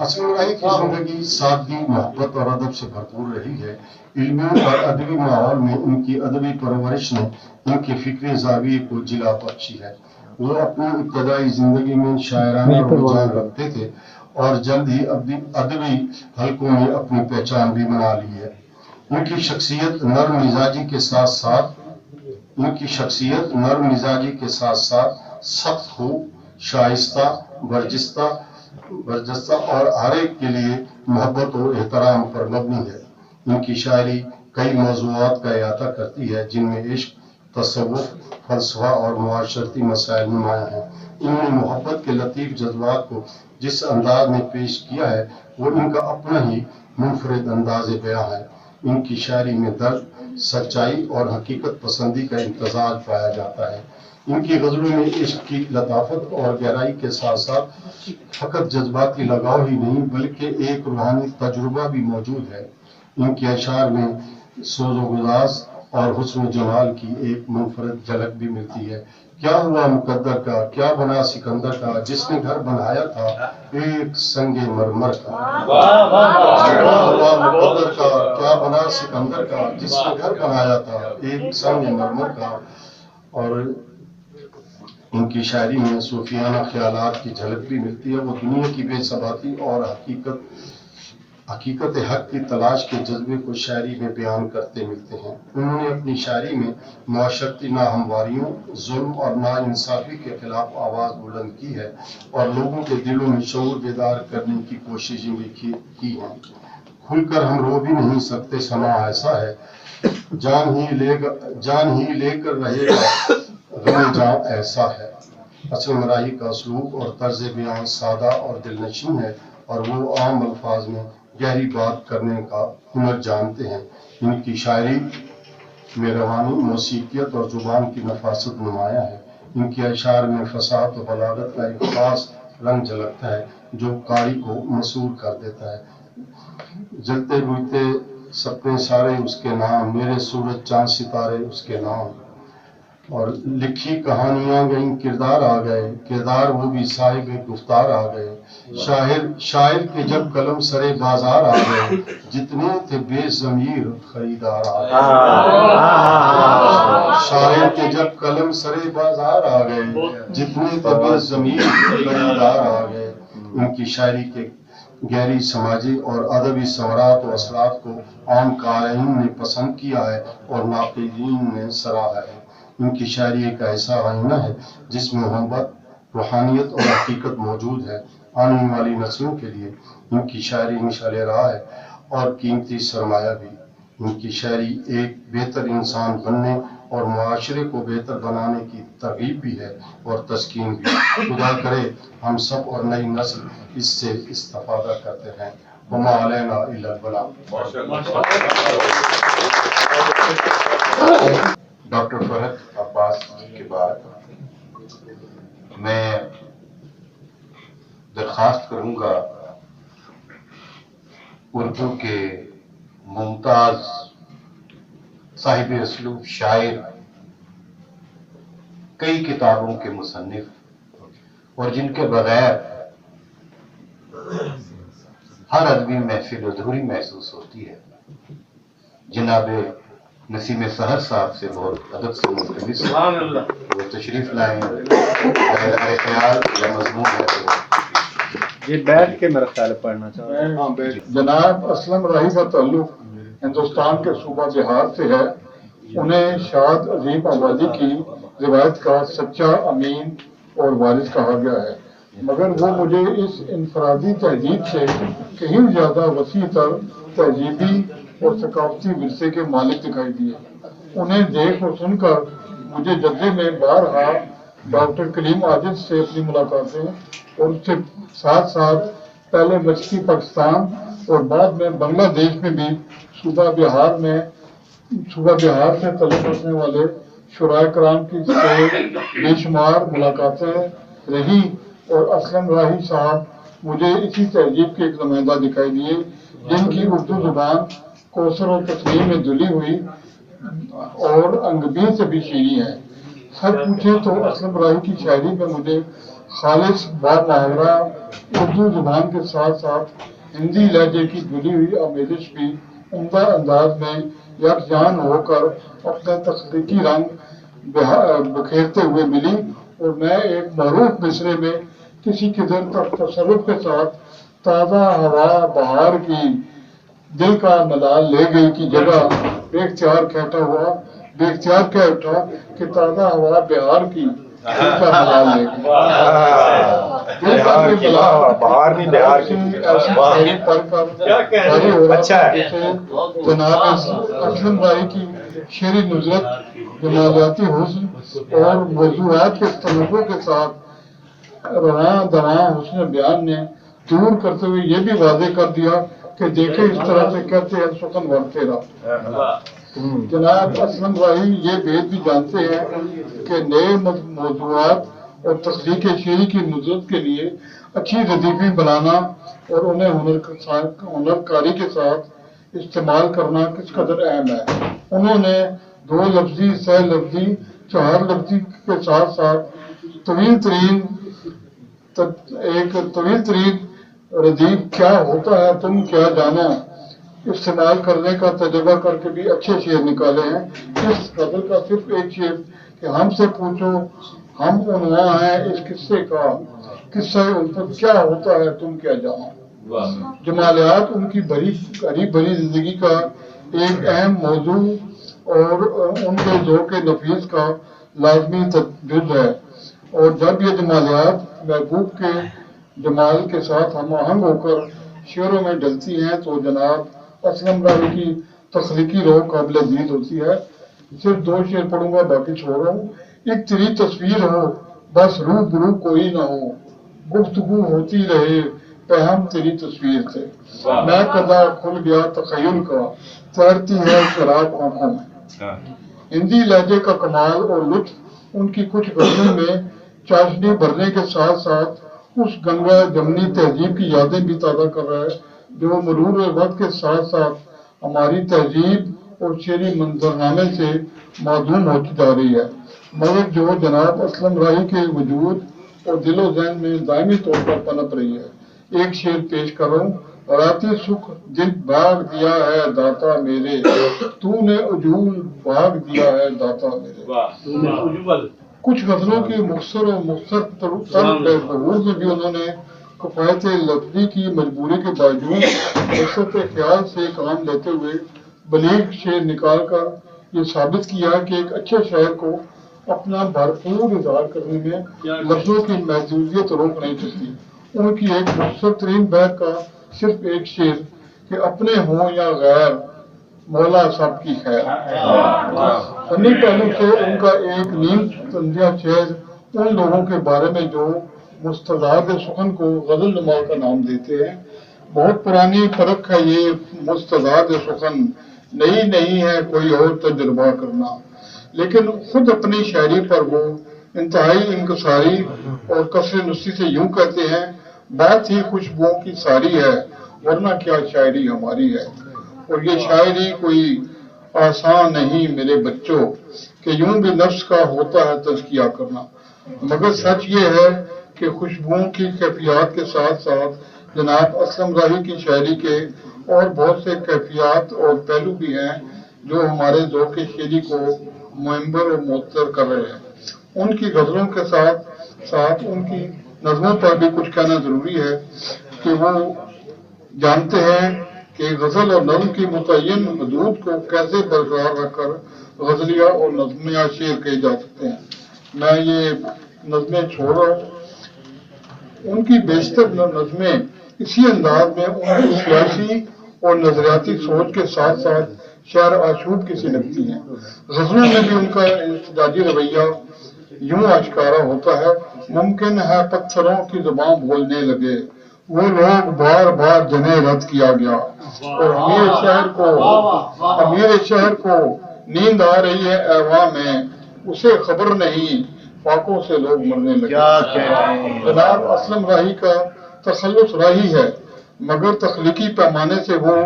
اسلم راہی کی زندگی سادگی، محبت اور ادب سے بھرپور رہی ہے۔ علمی اور ادبی ماحول میں ان کی ادبی پرورش نے ان کے فکری زاویے کو جلا بخشی ہے۔ وہ اپنی ابتدائی زندگی میں شاعرانہ رجحان رکھتے تھے اور جلد ہی ادبی حلقوں میں اپنی پہچان بھی بنا لی ہے۔ ان کی شخصیت نرم مزاجی کے ساتھ ساتھ سخت خوب، شائستہ، برجستہ اور ہر ایک کے لیے محبت و احترام پر مبنی ہے۔ ان کی شاعری کئی موضوعات کا احاطہ کرتی ہے جن میں عشق، تصوف، فلسفہ اور معاشرتی مسائل نمایاں ہیں۔ انہوں نے محبت کے لطیف جذبات کو جس انداز میں پیش کیا ہے وہ ان کا اپنا ہی منفرد انداز بیاں ہے۔ ان کی شاعری میں درد، سچائی اور حقیقت پسندی کا امتزاج پایا جاتا ہے۔ ان کی غزلوں میں عشق کی لطافت اور گہرائی کے ساتھ ساتھ فقط جذباتی لگاؤ ہی نہیں بلکہ ایک روحانی تجربہ بھی موجود ہے۔ ان کے اشعار میں سوز و گداز اور حسن و جمال کی ایک منفرد جھلک بھی ملتی ہے۔ کیا ہوا مقدر کا، کیا بنا سکندر کا، جس نے گھر بنایا تھا ایک سنگ مرمر کا۔ کیا ہوا مقدر کا، کیا بنا سکندر کا، جس نے گھر بنایا تھا ایک سنگ مرمر کا۔ اور ان کی شاعری میں صوفیانہ خیالات کی جھلک بھی ملتی ہے۔ وہ دنیا کی بے ثباتی اور حقیقت حق کی تلاش کے جذبے کو شاعری میں بیان کرتے ملتے ہیں۔ انہوں نے اپنی شاعری میں معاشرتی ناہمواریوں، ظلم اور ناانصافی کے خلاف آواز بلند کی ہے اور لوگوں کے دلوں میں شعور بیدار کرنے کی کوششیں بھی کی ہیں۔ کھل کر ہم رو بھی نہیں سکتے، سما ایسا ہے، جان ہی لے کر رہے گا، غم جاں ایسا ہے۔ اسلم راہی کا اسلوب اور طرز بیان سادہ اور دلنشین ہے اور وہ عام الفاظ میں گہری بات کرنے کا ہنر جانتے ہیں۔ ان کی شاعری میں روانی، موسیقیت اور زبان کی نفاست نمایاں ہے۔ ان کے اشعار میں فصاحت و بلاغت کا ایک خاص رنگ جھلکتا ہے جو قاری کو مسحور کر دیتا ہے۔ جلتے بجھتے سپنے سارے اس کے نام، میرے سورج چاند ستارے اس کے نام۔ اور لکھی کہانیاں گئیں، کردار آ گئے، کردار وہ بھی صاحب گفتار آ گئے۔ شاعر کے جب قلم سرے بازار آ گئے، جتنے تھے بے ضمیر خریدار آ گئے۔ شاعر کے جب قلم سرے بازار آ گئے، جتنے تھے بے ضمیر خریدار آ گئے۔ ان کی شاعری کے گہری سماجی اور ادبی ثمرات و اثرات کو عام قارئین نے پسند کیا ہے اور ناقدین نے سراہا ہے۔ ان کی شاعری ایک ایسا آئینہ ہے جس میں محبت، روحانیت اور حقیقت موجود ہے۔ آنے والی نسلوں کے لیے ان کی شاعری مشعل راہ ہے اور قیمتی سرمایہ بھی۔ ان کی شاعری ایک بہتر انسان بننے اور معاشرے کو بہتر بنانے کی ترغیب بھی ہے اور تسکین بھی۔ خدا کرے ہم سب اور نئی نسل اس سے استفادہ کرتے ہیں۔ وما علینا الا البلاغ۔ ڈاکٹر فرحت عباس کے بعد میں درخواست کروں گا اردو کے ممتاز صاحب اسلوب شاعر، کئی کتابوں کے مصنف اور جن کے بغیر ہر ادبی محفل ادھوری محسوس ہوتی ہے، جناب نسیم سحر صاحب سے بہت ادب سے ملتمس ہے وہ تشریف لائیں۔ میرے خیال یا مضمون ہے تو یہ بیٹھ کے میرا خیال پڑھنا چاہتا جناب اسلم راہی کا تعلق ہندوستان کے صوبہ بہار سے ہے۔ انہیں شاد عظیم آبادی کی روایت کا سچا امین اور وارث کہا گیا ہے، مگر وہ مجھے اس انفرادی تہذیب سے کہیں زیادہ وسیع تر تہذیبی اور ثقافتی ورثے کے مالک دکھائی دیے۔ انہیں دیکھ اور سن کر مجھے جدے میں بارہا ڈاکٹر کلیم عاجز سے اپنی ملاقاتیں اور اس سے ساتھ ساتھ پہلے مشرقی پاکستان اور بعد میں بنگلہ دیش میں بھی صوبہ بہار سے تعلق رکھنے والے شرائع کرام کی بے شمار ملاقاتیں رہی اور اسلم راہی صاحب مجھے اسی تہذیب کے ایک نمائندہ دکھائی دیے جن کی اردو زبان کوثر و تسلیم میں دھلی ہوئی اور انگبین سے بھی شیریں ہے۔ سب پوچھے تو اسلم راہی کی شاعری میں مجھے خالص با محاورہ اردو زبان کے ساتھ ساتھ ہندی لہجے کی دھلی ہوئی آمیزش بھی عمدہ انداز میں یکجان ہو کر اپنے تخلیقی رنگ بکھیرتے ہوئے ملی، اور میں ایک معروف مصرے میں کسی قدر تصرف کے ساتھ تازہ ہوا بہار کی دل کا ملال لے گئی کی جگہ بے اختیار کہتا ہوا بے اختیار کہہ اٹھا کہ تازہ ہوا بہار کی دل کا ملال لے گئی. دل کا ملال باہر نہیں بہار کی. ایسی شاعری پڑھ کر جاری ہو رہا تھا جسے جناب اسلم راہی کی شعری نظرت جمالیاتی حسن اور موضوعات کے تنوع کے ساتھ رواں دواں حسن بیان نے دور کرتے ہوئے یہ بھی واضح کر دیا کہ دیکھیں اس طرح سے کہتے ہیں سخن ورتے رہا. جناب اسلم راہی یہ بات بھی جانتے ہیں کہ نئے موضوعات اور تخلیق شعری کی نظرت کے لیے اچھی ردیفیں بنانا اور انہیں ہنر کاری کے ساتھ استعمال کرنا کس قدر اہم ہے. انہوں نے 2 لفظی 3 لفظی 4 لفظی کے ساتھ ساتھ طویل ترین ردیف کیا ہوتا ہے تم کیا جانا استعمال کرنے کا تجربہ کر کے بھی اچھے شعر نکالے ہیں. اس غزل کا صرف ایک شعر کہ ہم سے پوچھو ہم عنواں ہیں اس قصے کا قصہ ان پر کیا ہوتا ہے تم کیا جانا. جمالیات ان کی بھری بھری زندگی کا ایک اہم موضوع اور ان کے ذوق نفیس کا لازمی جز ہے. اور جب یہ جمالیات محبوب کے جمال کے ساتھ ہم آہنگ ہو کر شعروں میں ڈلتی ہیں تو جناب اسلم راہی کی تخلیقی روح قابل دید ہوتی ہے. صرف 2 شعر پڑھوں گا باقی چھوڑ رہا ہوں. ایک تیری تصویر ہو بس روح برو کوئی نہ ہو گفتگو ہوتی رہے پہم تیری تصویر سے میں قضا کھل گیا تخیل کا تیرتی ہے شراب آنکھوں میں. ہندی لہجے کا کمال اور لطف ان کی کچھ غزلوں میں چاشنی بھرنے کے ساتھ ساتھ اس گنگا جمنی تہذیب کی یادیں بھی تازہ کر رہا ہے جو مرور وقت کے ساتھ ساتھ ہماری تہذیب اور شعری منظرنامے سے معدوم ہوتی جا رہی ہے مگر جو جناب اسلم راہی کے وجود اور دل و ذہن میں دائمی طور پر پنپ رہی ہے. ایک شعر پیش کر رہا ہوں. راتی سکھ دل بھاگ دیا ہے داتا میرے تو نے عجول بھاگ دیا ہے داتا میرے. کچھ غزلوں کی مختصر میں بھی انہوں نے کفایت لفظی کی مجبوری کے باوجود وسعت خیال سے کام لیتے ہوئے بلیغ شعر نکال کر یہ ثابت کیا کہ ایک اچھے شاعر کو اپنا بھرپور اظہار کرنے میں لفظوں کی محدودیت روک نہیں سکتی. ان کی ایک مختصر ترین بیت کا صرف ایک شعر کہ اپنے ہوں یا غیر مولا سب کی خیر. فنی پہلو سے ان کا ایک نیم تنزیہ شعر ان لوگوں کے بارے میں جو مستضاد سخن کو غزل نما کا نام دیتے ہیں. بہت پرانی فرق ہے یہ مستضاد سخن نئی نہیں ہے کوئی اور تجربہ کرنا. لیکن خود اپنی شاعری پر وہ انتہائی انکساری اور کثر نسی سے یوں کہتے ہیں بات ہی خوشبوؤں کی ساری ہے ورنہ کیا شاعری ہماری ہے. اور یہ شاعری کوئی آسان نہیں میرے بچوں کہ یوں بھی نفس کا ہوتا ہے تزکیہ کرنا. مگر سچ یہ ہے کہ خوشبوؤں کی کیفیات کے ساتھ ساتھ جناب اسلم راہی کی شاعری کے اور بہت سے کیفیات اور پہلو بھی ہیں جو ہمارے ذوق شعری کو معمر اور معطر کر رہے ہیں. ان کی غزلوں کے ساتھ ساتھ ان کی نظموں پر بھی کچھ کہنا ضروری ہے کہ وہ جانتے ہیں کہ غزل اور نظم کی متعین حدود کو کیسے برقرار رکھ کر غزلیہ اور نظمیہ شعر کہے جا سکتے ہیں. میں یہ نظمیں چھوڑ رہا ہوں. ان کی بیشتر نظمیں اسی انداز میں ان کی سیاسی اور نظریاتی سوچ کے ساتھ ساتھ شعر آشوب کی سی لگتی ہیں. غزلوں میں بھی ان کا احتجاجی رویہ یوں آشکارا ہوتا ہے ممکن ہے پتھروں کی زبان بولنے لگے وہ لوگ بار بار جنہیں رد کیا گیا اور امیر شہر کو نیند آ رہی ہے ایواں میں اسے خبر نہیں فاقوں سے لوگ مرنے لگے. جناب اسلم راہی کا تخلص راہی ہے مگر تخلیقی پیمانے سے وہ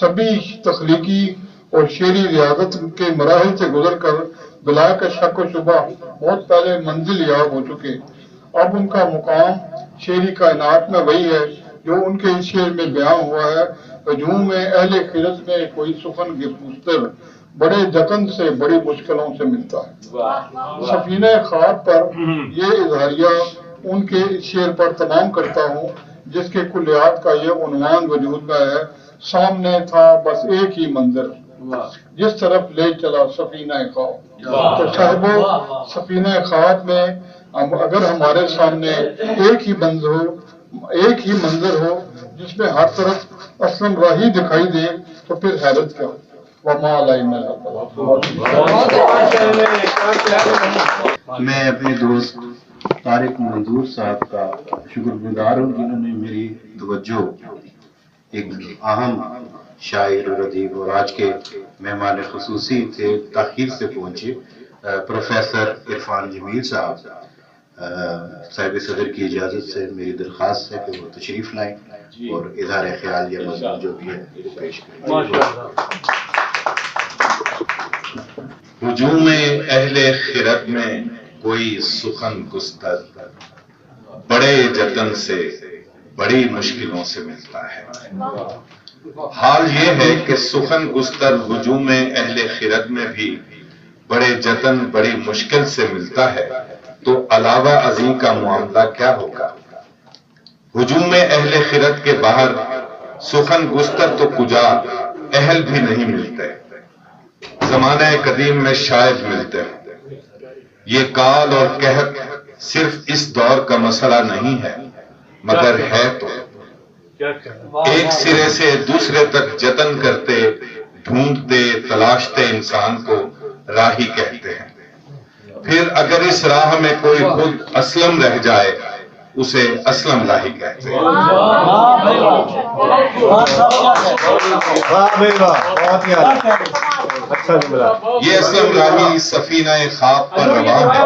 سبھی تخلیقی اور شعری ریاضت کے مراحل سے گزر کر بلا کا شک و شبہ بہت پہلے منزل یاب ہو چکے. اب ان کا مقام شعری کائنات میں وہی ہے جو ان کے اس شعر میں بیان ہوا ہے. ہجوم میں اہل خرد میں کوئی سخن گفتر بڑے جتن سے بڑی مشکلوں سے ملتا ہے. سفینہ خواب پر یہ اظہاریہ ان کے اس شعر پر تمام کرتا ہوں جس کے کلیات کا یہ عنوان وجود میں ہے سامنے تھا بس ایک ہی منظر، جس طرف لے چلا سفینہ خواب۔ تو صاحبو سفینہ خواب میں اگر ہمارے سامنے ایک ہی منظر ہو جس میں ہر طرف اسلم راہی دکھائی دے تو پھر حیرت کیا ہو۔ وما علینا میں اپنے دوست طارق منظور صاحب کا شکر گزار ہوں جنہوں نے میری توجہ ایک اہم شاعر اور ادیب اور آج کے مہمان خصوصی تھے تاخیر سے پہنچے پروفیسر عرفان جمیل صاحب صاحب صدر کی اجازت سے میری درخواست ہے کہ وہ تشریف لائیں اور اظہار خیال یا مضمون جو بھی ہے وہ پیش کریں۔ ہجوم اہل خرد میں کوئی سخن گستر بڑے جتن سے بڑی مشکلوں سے ملتا ہے۔ حال یہ ہے کہ سخن گستر ہجوم اہل خرد میں بھی بڑے جتن بڑی مشکل سے ملتا ہے، تو علاوہ ازیں کا معاملہ کیا ہوگا؟ ہجوم اہل خرد کے باہر سخن گستر تو کجا اہل بھی نہیں ملتے، زمانہ قدیم میں شاید ملتے ہیں۔ یہ کال اور قحط صرف اس دور کا مسئلہ نہیں ہے، مگر ہے تو ایک سرے سے دوسرے تک جتن کرتے ڈھونڈتے تلاشتے انسان کو راہی کہتے ہیں۔ پھر اگر اس راہ میں کوئی خود اسلم رہ جائے اسے اسلم راہی کہتے ہیں۔ یہ اسلم راہی سفینہ خواب پر رواں ہے،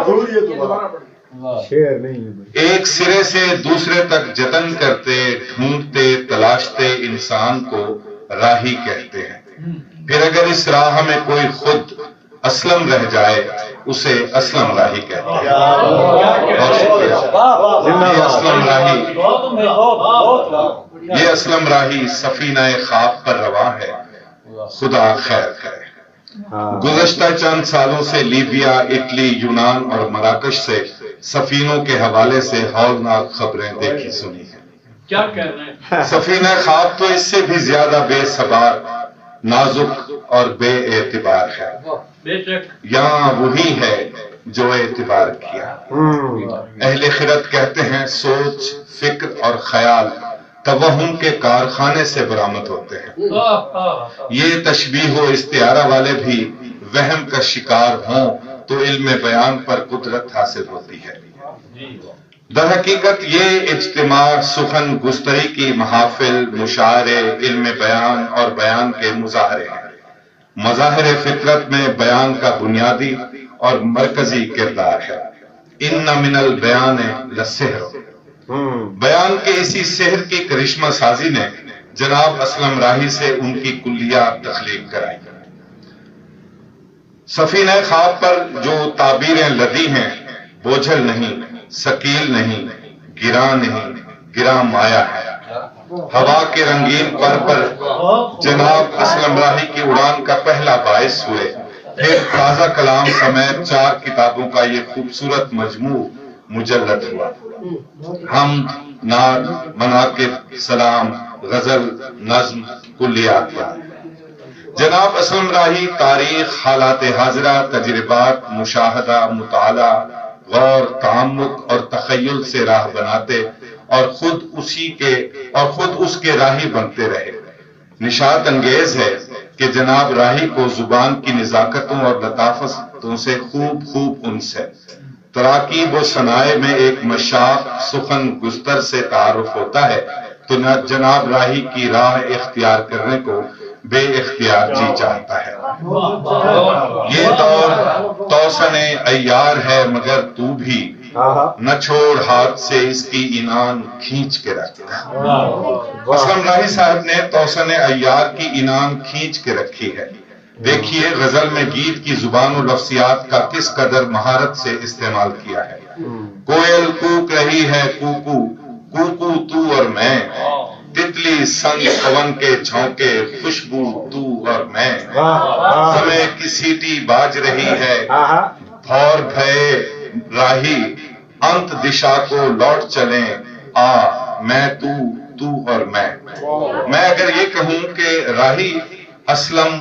ایک سرے سے دوسرے تک جتن کرتے ڈھونڈتے تلاشتے انسان کو راہی کہتے ہیں۔ پھر اگر اس راہ میں کوئی خود اسلم رہ جائے اسے اسلم راہی کہتے ہیں۔ یہ اسلم راہی سفینہ خواب پر رواں ہے، خدا خیر کرے۔ گزشتہ چند سالوں سے لیبیا، اٹلی، یونان اور مراکش سے سفینوں کے حوالے سے ہولناک خبریں دیکھی سنی ہیں۔ کیا کہہ رہے ہیں؟ سفینہ خواب تو اس سے بھی زیادہ بے سبار، نازک اور بے اعتبار ہے۔ بے شک یہاں وہی ہے جو اعتبار کیا۔ اہل خرد کہتے ہیں سوچ، فکر اور خیال توہم کے کارخانے سے برآمد ہوتے ہیں۔ یہ تشبیہ و استعارہ والے بھی وہم کا شکار ہوں تو علم بیان پر قدرت حاصل ہوتی ہے۔ در حقیقت یہ اجتماع سخن گستری کی محافل، مشاعرے، علم بیان اور بیان کے مظاہرے ہیں۔ مظاہر فطرت میں بیان کا بنیادی اور مرکزی کردار ہے۔ ان من البیان لسحر، بیان کے اسی سحر کی کرشمہ سازی نے جناب اسلم راہی سے ان کی کلیات تخلیق کرائی۔ سفینہ خواب پر جو تعبیریں لدی ہیں بوجھل نہیں، ثقیل نہیں، گراں نہیں، گراں مایا ہے۔ ہوا کے رنگین پر جناب اسلم راہی کی اڑان کا پہلا باعث ہوئے، پھر تازہ کلام سمیت 4 کتابوں کا یہ خوبصورت مجموع مجلد ہوا۔ ہم، نعت، مناقب، سلام، غزل، نظم، کلیات۔ جناب اسلم راہی تاریخ، حالات حاضرہ، تجربات، مشاہدہ، مطالعہ، غور، تعمق اور تخیل سے راہ بناتے اور خود اس کے راہی بنتے رہے۔ نشاط انگیز ہے کہ جناب راہی کو زبان کی نزاکتوں اور لطافتوں سے خوب انس ہے۔ تراکیب و صنائع میں ایک مشاق سخن گستر سے تعارف ہوتا ہے تو جناب راہی کی راہ اختیار کرنے کو بے اختیار جی چاہتا ہے۔ یہ دور توسن ایار ہے مگر تو بھی نہ چھوڑ ہاتھ سے اس کی انعام کھینچ کے رکھ۔ اسلم راہی صاحب نے توسن ایار کی انعام کھینچ کے رکھی ہے۔ دیکھیے غزل میں گیت کی زبان و لفظیات کا کس قدر مہارت سے استعمال کیا ہے۔ کوئل کوک رہی ہے کوکو، کوکو تو اور میں، تتلی سنگ پون کے جھونکے، خوشبو تو اور میں، ہمیں کی سیٹی باج رہی ہے، بھور بھئے راہی انت دشا کو لوٹ چلیں، آ میں تو تو اور میں اگر یہ کہوں کہ راہی اسلم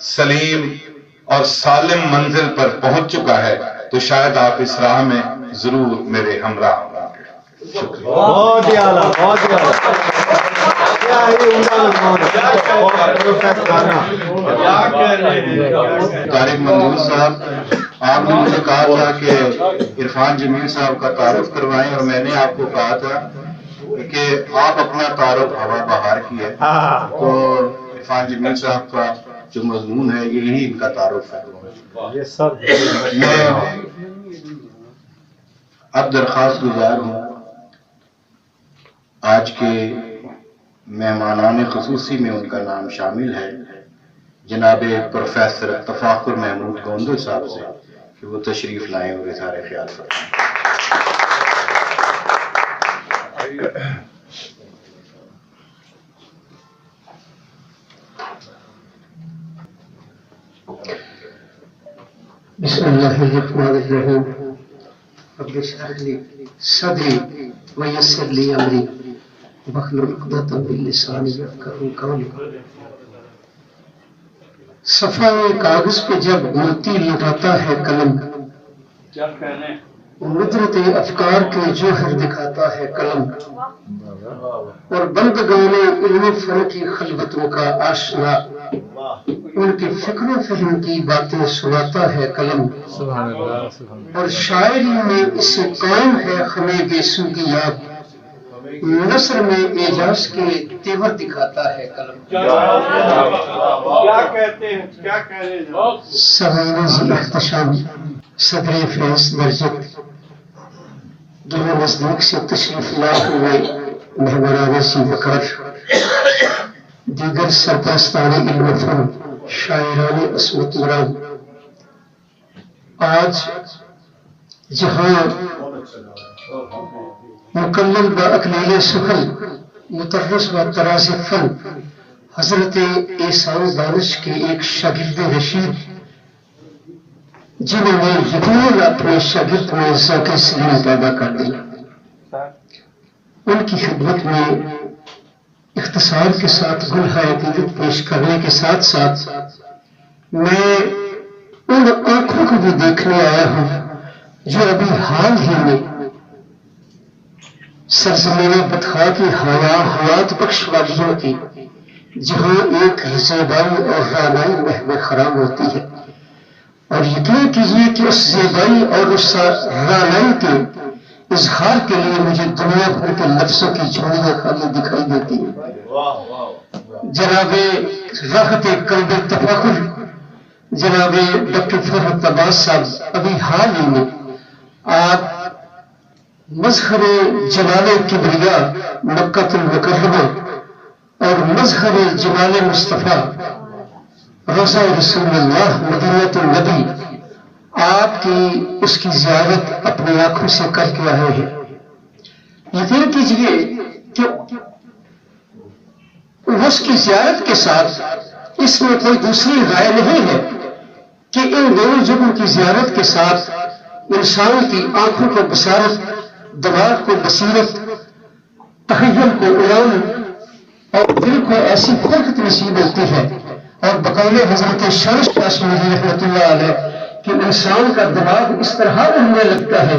سلیم اور سالم منزل پر پہنچ چکا ہے تو شاید آپ اس راہ میں ضرور میرے ہمراہ ہوں گے۔ شکریہ۔ بہت ہی اعلیٰ، بہت ہی اعلیٰ، کیا ہی عمدہ مضمون ہے، بہت پروفیسرانہ۔ طارق منظور صاحب، آپ نے مجھے کہا تھا کہ عرفان جمیل صاحب کا تعارف کروائیں، اور میں نے آپ کو کہا تھا کہ آپ اپنا تعارف ہوا بہار کی ہے، تو عرفان جمیل صاحب کا جو مضمون ہے یہی ان کا تعارف ہے۔ یہ سب میں اب درخواست گزار ہوں آج کے مہمانان خصوصی میں ان کا نام شامل ہے جناب پروفیسر تفاخر محمود گوندل صاحب سے کہ وہ تشریف لائیں اور اظہار خیال فرمائیں۔ بسم اللہ الرحمن الرحیم رب اشرح لی صدری ویسر لی امری واحلل عقدۃ من لسانی یفقہوا قولی۔ صفحہ کاغذ پہ جب موتی لٹاتا ہے قلم، ندرت افکار کے جوہر دکھاتا ہے قلم، اور بندگان علم فن کی خلوتوں کا آشنا ان کی فکر و فہم کی باتیں سناتا ہے قلم، اور شاعری میں اس سے قائم ہے خمِ گیسو کی یاد، نثر میں اعجاز کے تیور دکھاتا ہے قلم۔ کیا کہتے ہیں، کیا کہہ رہے ہیں؟ سوائے ذی احتشام صدر فیض درجت دونوں نزدیک سے تشریف لا ہوئے مہمانان ذی وقار، دیگر سرپرستان علم فن، شاعران عصمت مرام، آج جہاں مکمل با اکلیل سخن مترس و طراز فن حضرت احسان دانش کے ایک شاگرد رشید، جنہوں نے یقیناً اپنے شاگرد میں ذوق سلیم پیدا کر دیا، ان کی خدمت میں اختصار کے ساتھ گلہائے عقیدت پیش کرنے کے ساتھ ساتھ میں ان آنکھوں کو بھی دیکھنے آیا ہوں جو ابھی حال ہی میں سرزمین بدخواہ کی حیات بخش وادیوں کی، جہاں ایک زیبائی اور رانائی محو خرام ہوتی ہے، اور یقین کیجیے کہ اس زیبائی اور اس رانائی کے اظہار کے لیے مجھے دنیا بھر کے لفظوں کی جھولیاں خالی دکھائی دیتی ہیں۔ جناب راحت قلب تفاخر جناب ڈاکٹر فرحت عباس صاحب ابھی حال ہی میں آپ مظہر جلال کبریا مکہ المکرمہ اور مظہر جمال مصطفیٰ روضہ رسول اللہ مدینہ النبی، آپ کی اس کی زیارت اپنی آنکھوں سے کر کے آئے ہیں۔ یقین کیجیے کہ اس کی زیارت کے ساتھ اس میں کوئی دوسری رائے نہیں ہے کہ ان دونوں جگہوں کی زیارت کے ساتھ انسان کی آنکھوں کو بصارت، دماغ کو بصیرت، تخیل کو اڑان اور دل کو ایسی فرقت نصیب ہوتی ہے، اور بقول حضرت شمس کاشمیری رحمۃ اللہ علیہ کہ انسان کا دماغ اس طرح اڑنے لگتا ہے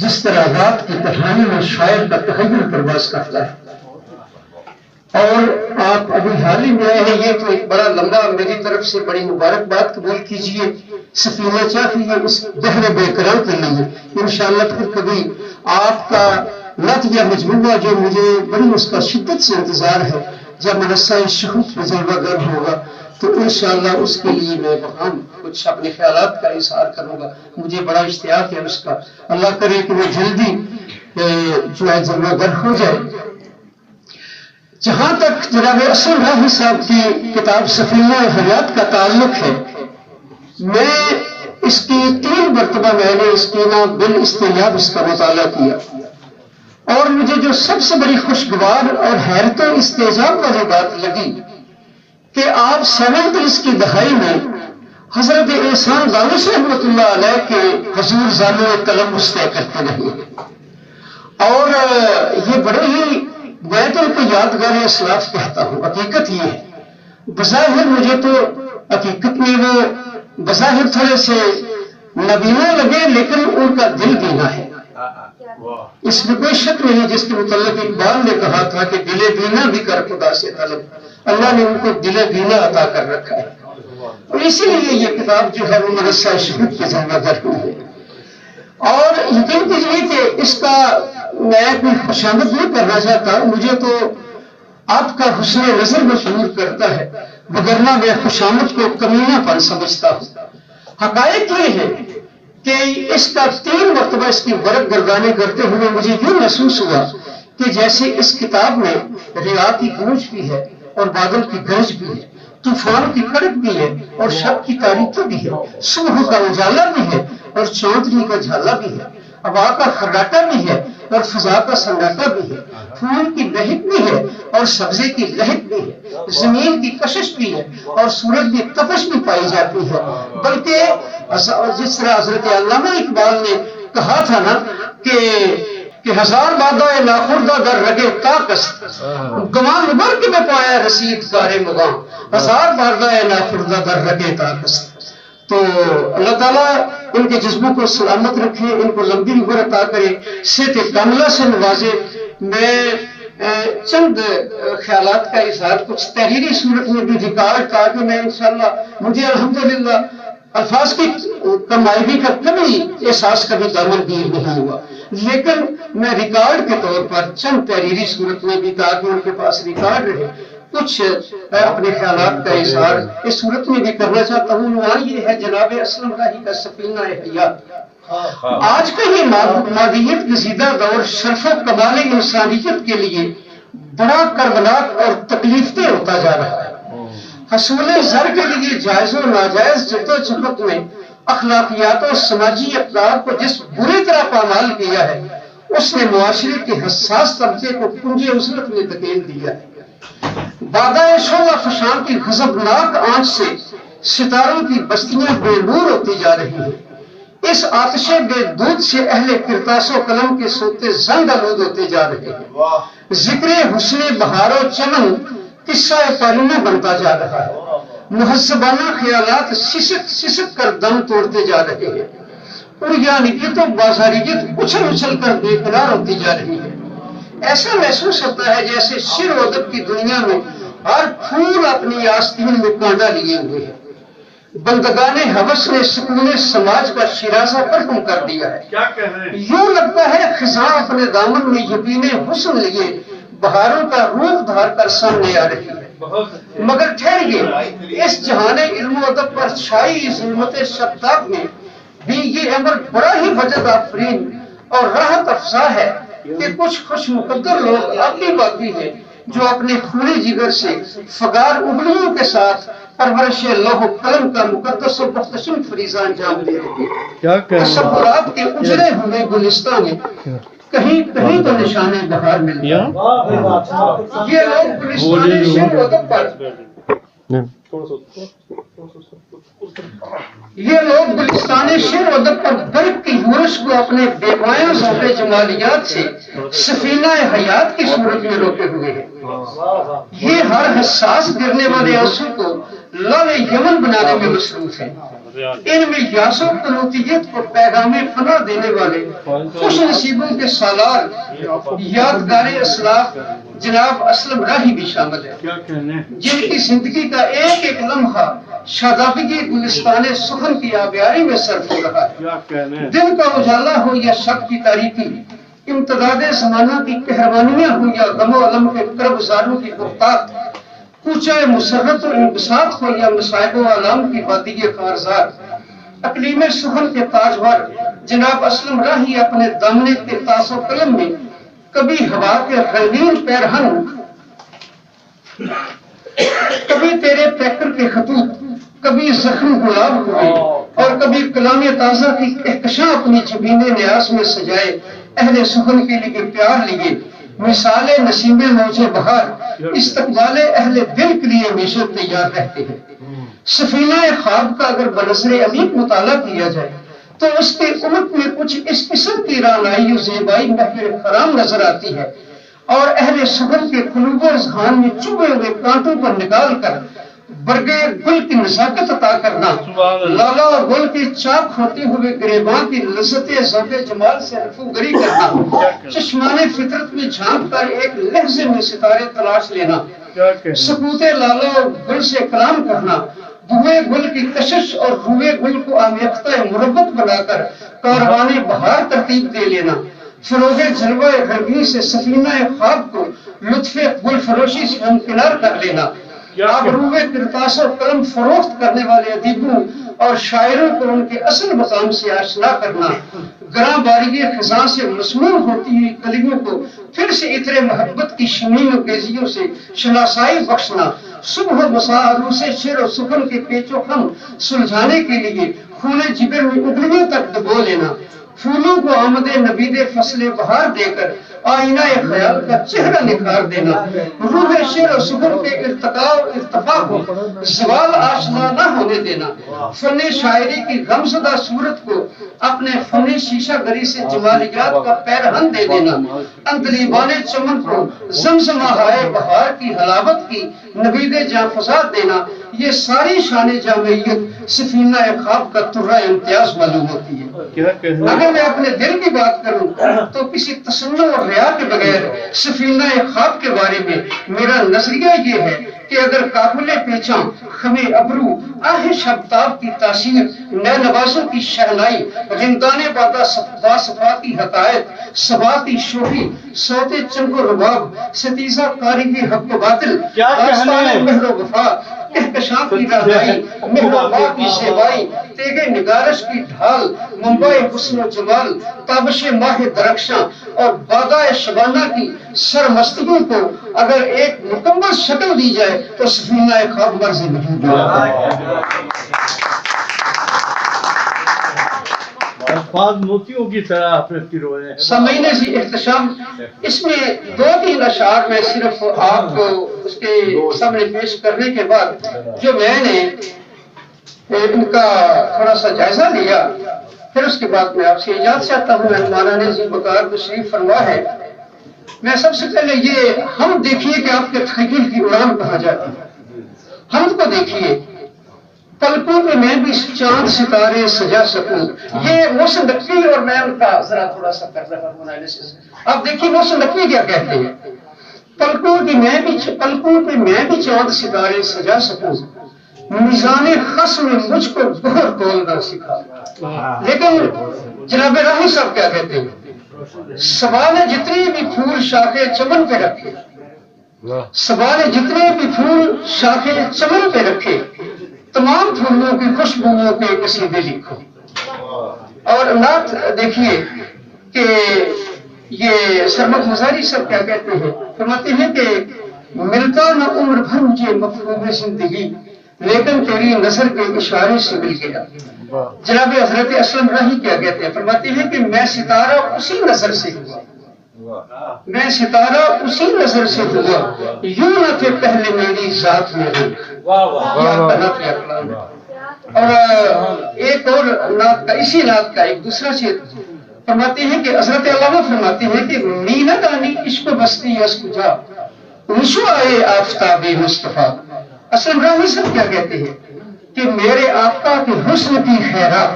جس طرح رات کی تنہائی میں شاعر کا تخیل پرواز کرتا ہے۔ اور آپ ابھی حال ہی میں آئے ہیں، یہ تو ایک بڑا لمبا میری طرف سے بڑی مبارکباد قبول کیجیے سفینہ چاہیے اس بحر بے قرار کے لیے۔ انشاءاللہ پھر کبھی آپ کا نعت یا مجموعہ جو مجھے بڑی اس کا شدت سے انتظار ہے، جب منصہ شہود پہ جلوہ گر ہوگا تو انشاءاللہ اس کے لیے میں وہاں کچھ اپنے خیالات کا اظہار کروں گا، مجھے بڑا اشتیاق ہے اس کا۔ اللہ کرے کہ وہ جلدی جو ہے جلوہ گر ہو جائے۔ جہاں تک جناب اسلم راہی صاحب کی کتاب سفینہ حیات کا تعلق ہے، میں اس کی 3 مرتبہ میں نے اس کی نا بالاستیاب اس کا مطالعہ کیا، اور مجھے جو سب سے بڑی خوشگوار اور حیرت و استعجاب والی بات لگی کہ آپ 70 کی دہائی میں حضرت احسان دانش رحمۃ اللہ علیہ کے حضور زانو قلم مستع کرتے رہے، اور یہ بڑے ہی میں تو ان کو یادگار اسلاف کہتا ہوں، حقیقت یہ ہے. بظاہر مجھے تو حقیقت میں وہ بظاہر تھوڑے سے نبینا لگے، لیکن ان کا دل بینا ہے. اس میں کوئی شک نہیں، جس کے متعلق اقبال نے کہا تھا کہ دل بینا بھی کر خدا سے طلب. اللہ نے ان کو دل بینا عطا کر رکھا ہے، اور اسی لیے یہ کتاب جو ہے وہ مدرسہ شہید کی ذمہ داری ہے. اور یقین کیجیے کہ اس کا میں کوئی خوشامد نہیں کرنا چاہتا، مجھے تو آپ کا حسن نظر مشہور کرتا ہے، وگرنہ میں خوشامد کو کمینہ پن سمجھتا ہوں. حقائق یہ ہے کہ اس کا 3 مرتبہ اس کی ورق گردانے کرتے ہوئے مجھے یوں محسوس ہوا کہ جیسے اس کتاب میں ریا کی گونج بھی ہے اور بادل کی گرج بھی ہے، طوفان کی کڑک بھی ہے اور شب کی تاریکی بھی ہے، صبح کا اجالا بھی ہے اور چاندنی کا جھالا بھی ہے، ہوا کا خراٹا بھی ہے اور فضا کا سناٹا بھی ہے، پھول کی مہک بھی ہے اور سبزے کی لہک بھی ہے، زمین کی کشش بھی ہے اور سورج کی تپش بھی پائی جاتی ہے. بلکہ جس طرح حضرت علامہ اقبال نے کہا تھا نا کہ ہزار بادہ ناخوردہ در رگے تاکست گمان مبرک میں پایا رسید کار مغام، ہزار بادہ ناخوردہ در رگے تاکست. تو اللہ تعالیٰ ان کے جذبوں کو سلامت رکھے، ان کو لمبی عمر عطا کرے، صحت کاملہ سے نوازے. میں چند خیالات کا اظہار کچھ تحریری صورت میں بھی ریکارڈ تاکہ میں انشاءاللہ مجھے الحمدللہ الفاظ کی کمائیگی کا کبھی احساس کبھی دامن گیر نہیں ہوا، لیکن میں ریکارڈ کے طور پر چند تحریری صورت میں بھی تاکہ ان کے پاس ریکارڈ رہے کچھ اپنے خیالات کا اظہار اس صورت میں بھی کرنا چاہتا ہوں. عنوان یہ ہے جناب اسلم راہی کا سفینہ حیات. آج کا یہ مادیت گزیدہ دور شرف و کمال انسانیت کے لیے بڑا کربناک اور تکلیف دہ ہوتا جا رہا ہے. حصول زر کے لیے جائز و ناجائز جدوجہد میں اخلاقیات و سماجی اقدار کو جس بری طرح پامال کیا ہے، اس نے معاشرے کے حساس طبقے کو کنجے عزلت میں دھکیل دیا ہے. بادہ شعلہ فشان کی غضبناک آنچ سے ستاروں کی بستیاں بے نور ہوتی جا رہی ہیں. اس آتش بے دودھ سے اہل کرتاس و قلم کے سوتے زنگ آلود ہوتے جا رہے ہیں. ذکر حسن بہار و چمن قصہ پرینہ بنتا جا رہا ہے. مہذبانہ خیالات سسک کر دم توڑتے جا رہے ہیں. اریانیت و بازاریت اچھل اچھل کر بے قرار ہوتی جا رہی ہے. ایسا محسوس ہوتا ہے جیسے شعر و ادب کی دنیا میں ہر پھول اپنی آستین میں کانٹا لیے ہوئے ہیں. بندگان ہوس نے سکون سماج کا شیرازہ برہم کر دیا ہے. کیا کہہ رہے ہیں؟ یوں لگتا ہے خزاں اپنے دامن میں یقین حسن لیے بہاروں کا روپ دھار کر سامنے آ رہی ہے. مگر ٹھہریے، اس جہان علم و ادب پر چھائی ظلمت شبتاب میں بھی یہ امر بڑا ہی وجد آفرین اور راحت افزا ہے کہ کچھ خوش مقدر لوگ اب بھی باقی ہیں جو اپنے خونی جگر سے فگار انگلیوں کے ساتھ پرورش لوح و قلم کا مقدس و محتشم فریضہ انجام دے رہے ہیں. تصورات کے اجڑے ہوئے گلستان میں کہیں کہیں تو نشانے بہار ملتا ہے. یہ لوگ گلستان شعر و ادب پر شعر و ادب پر برق کی یورش کو اپنے بےپایا ذوق جمالیات سے سفینہ حیات کی صورت میں روکے ہوئے ہیں. یہ ہر حساس گرنے والے آنسو کو لال یمن بنانے میں مصروف ہیں. ان میں یاس و قنوتیت کو پیغام فنا دینے والے خوش نصیبوں کے سالار یادگار اسلاف جناب اسلم راہی بھی شامل ہیں، جن کی زندگی کا ایک ایک لمحہ شادابی گلستان سخن کی آبیاری میں صرف ہو رہا ہے. دن کا اجالا ہو یا شب کی تاریکی، امتداد زمانہ کی قہربانیاں ہو یا غم و علم کے کرب زاروں کی گفتار، کوچہ مسرت و انبساط ہو یا مصائب و علام کی وادی خارزار، اقلیم سخن کے تاجور جناب اسلم راہی اپنے دامنے کے تاس و قلم میں کبھی ہوا کے رنگین پیرہن، کبھی تیرے پیکر کے خطوط، کبھی زخم گلاب ہوئے اور کبھی کلام تازہ کی کہکشاں اپنی جبین نیاز میں سجائے اہل سخن کے لیے پیار لیے. مثال نسیم موج بہار استقبال اہل دل کے لیے ہمیشہ تیار رہتے ہیں. سفینہ خواب کا اگر بنظر عمیق مطالعہ کیا جائے تو اس کے عمق میں کچھ اس قسم کی رانائی و زیبائی محفل خرام نظر آتی ہے. اور اہل سفر کے قلوب و اذہان میں چبھے ہوئے کانٹوں پر نکال کر برگے گل کی نزاکت عطا کرنا، لالا اور گل کے چاک ہوتے ہوئے گریباں کی لذت ذوق جمال سے رفوگری کرنا، چشمان فطرت میں جھانک کر ایک لحظے میں ستارے تلاش لینا، سکوت لالا اور گل سے کلام کرنا، بوئے گل کی کشش اور روئے گل کو آمیختہ مربت بنا کر کاروان بہار ترتیب دے لینا، فروغ جلوہ غربی سے سفینہ خواب کو لطف گل فروشی سے ہمکنار کر لینا، آبروئے کرتاس و قلم فروخت کرنے والے ادیبوں اور شاعروں کو ان کے اصل مقام سے آشنا کرنا، گراں بارگی خزاں سے مسموم ہوتی ہوئی کلیوں کو پھر سے عطر محبت کی شمیم و گیزیوں سے شناسائی بخشنا، صبح و مساء عروس شعر و سخن کے پیچ و خم سلجھانے کے لیے خون جگر میں اگلیوں تک ڈبو لینا، پھولوں کو آمد نبید فصل بہار دے کر آئینہ خیال کا چہرہ نکھار دینا، روح شعر و سخن کے ارتفاع کو زوال آشنا نہ ہونے دینا، فن شاعری کی غمزدہ صورت کو اپنے فن شیشہ گری سے جمالیات کا پیرہن دے دینا، اندلیبان چمن کو زمزمہ ہائے بہار کی حلاوت کی نبید جاں فضاد دینا، یہ ساری شان جامعیت سفینہ خواب کا ترہ امتیاز معلوم ہوتی ہے۔ اگر میں اپنے دل کی بات کروں تو کسی تصنع اور ریا کے بغیر سفینہ خواب کے بارے میں میرا نظریہ یہ ہے کہ اگر کاکل پیچاں خمِ ابرو آہ شبتاب کی تاثیر، نئے نوازوں کی شہنائی، رندان باصفاتی حقائق، ثباتی شوخی، صوت چنگ و رباب، ستیزہ کاری کی حق و باطل، آستان مہر و وفا، کہکشاں کی رہنائی، محرابہ کی سیوائی، تیغ نگارش کی ڈھال، منبع حسن و جمال، تابش ماہ درخشاں اور بادائے شبانہ کی سرمستیوں کو اگر ایک مکمل شکل دی جائے تو سفینہ خواب مرز وجود ہے۔ الفاظ موتیوں کی طرح اپنے پیروئے ہیں۔ سامعین سے احتشام، اس میں 2-3 اشعار میں صرف آپ کو اس کے سامنے پیش کرنے کے بعد جو میں نے ان کا تھوڑا سا جائزہ لیا، پھر اس کے بعد میں آپ سے اجازت چاہتا ہوں۔ مہمانان عزیز وقار تشریف فرما ہے، میں سب سے پہلے یہ ہم دیکھیے کہ آپ کے تخیل کی اڑان کہاں جاتی ہے۔ ہم کو دیکھیے، پلکوں میں میں بھی چاند ستارے سجا سکوں، یہ محسن نقوی اور میں ان کا ذرا تھوڑا سا کر رہا ہوں انالیسس۔ آپ دیکھیے محسن نقوی کیا کہتے ہیں، پلکوں پہ میں بھی چاند ستارے سجا سکوں، میزان خصم مجھ کو بہر تولنا سکھا۔ لیکن جناب راہی صاحب کیا کہتے ہیں، سوال جتنے بھی پھول شاخے چمن پہ رکھے، سوال جتنے بھی پھول شاخے چمن پہ رکھے، تمام پھولوں کی خوشبوؤں کے قصیدے لکھو۔ اور نعت دیکھیے کہ یہ سرمد مزاری صاحب کیا کہتے ہیں، فرماتے ہیں کہ ملتا نہ عمر بھر مجھے مفہوم زندگی، لیکن تیری نظر کے اشارے سے مل گیا۔ جناب حضرت اسلم راہی کیا کہتے ہیں، فرماتے ہیں کہ میں ستارہ اسی نظر سے ہوا، میں ستارہ اسی نظر سے ہوا، یوں نہ تھے پہلے میری ذات میں رنگ۔ اور ایک اور نعت کا، اسی نعت کا ایک دوسرا شعر فرماتے ہیں کہ حضرت علامہ فرماتے ہیں کہ مینت آنی عشق بستی اس کجا، رسو آئے آفتاب مصطفیٰ۔ اسلم راہی صاحب کیا کہتے ہیں کہ میرے آقا کے حسن کی خیرات،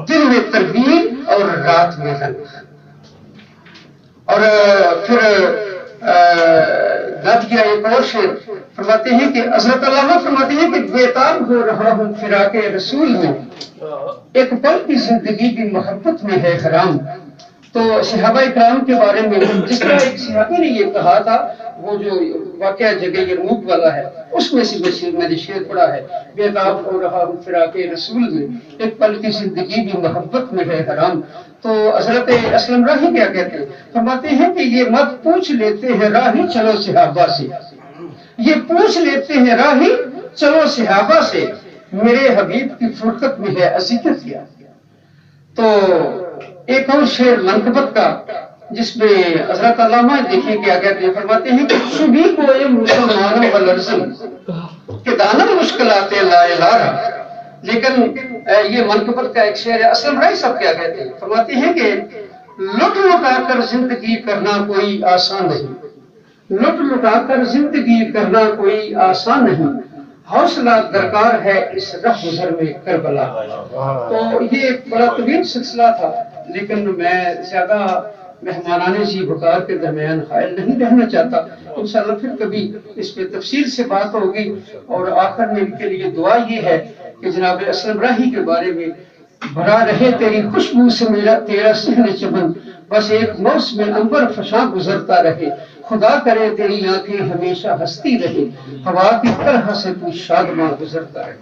دن میں تربیت اور رات میں رنگ۔ اور پھر گیا ایک اور شعر فرماتے ہیں کہ حضرت علامہ فرماتے ہیں کہ بےتاب ہو رہا ہوں فراق رسول میں، ایک پل کی زندگی بھی محبت میں ہے حرام۔ تو صحابہ اکرام کے بارے میں جس طرح ایک صحابی نے یہ کہا تھا، وہ جو واقعہ جگہ یرموک والا ہے، اس میں سے میں نے شعر پڑھا ہے، بےتاب ہو رہا ہوں فراق رسول میں، ایک پل کی زندگی بھی محبت میں ہے حرام۔ تو حضرت اسلم راہی کیا کہتے ہیں، فرماتے ہیں کہ یہ مت پوچھ لیتے ہیں راہی چلو صحابہ سے، یہ پوچھ لیتے ہیں راہی چلو صحابہ سے، میرے حبیب کی فرقت میں ہے اذیت کیا۔ تو ایک اور شعر منقبت کا جس میں حضرت علامہ دیکھیے کیا کہتے ہیں، فرماتے ہیں کہ چبھی کو یہ مسلمانوں کا لرزم کہ دانم مشکلات لا الارا۔ لیکن یہ منقبت کا ایک شعر ہے۔ اسلم راہی صاحب کیا کہتے ہیں، فرماتے ہیں کہ لٹ لٹا کر زندگی کرنا کوئی آسان نہیں، لٹ لٹا کر زندگی کرنا کوئی آسان نہیں، حوصلہ درکار ہے اس رہ گزر میں کربلا۔ تو یہ ایک بڑا طویل سلسلہ تھا، لیکن میں زیادہ مہمانان جی وقار کے درمیان حائل نہیں رہنا چاہتا۔ انشاءاللہ پھر کبھی اس پہ تفصیل سے بات ہوگی، اور آخر میں ان کے لیے دعا یہ ہے کہ جناب اسلم راہی کے بارے میں بھرا رہے تیری خوشبو سے میرا تیرا صحن چمن، بس ایک موسم عنبر فشاں گزرتا رہے، خدا کرے تیری آنکھیں ہمیشہ ہنستی رہے، ہوا کی طرح سے تو شادماں گزرتا رہے۔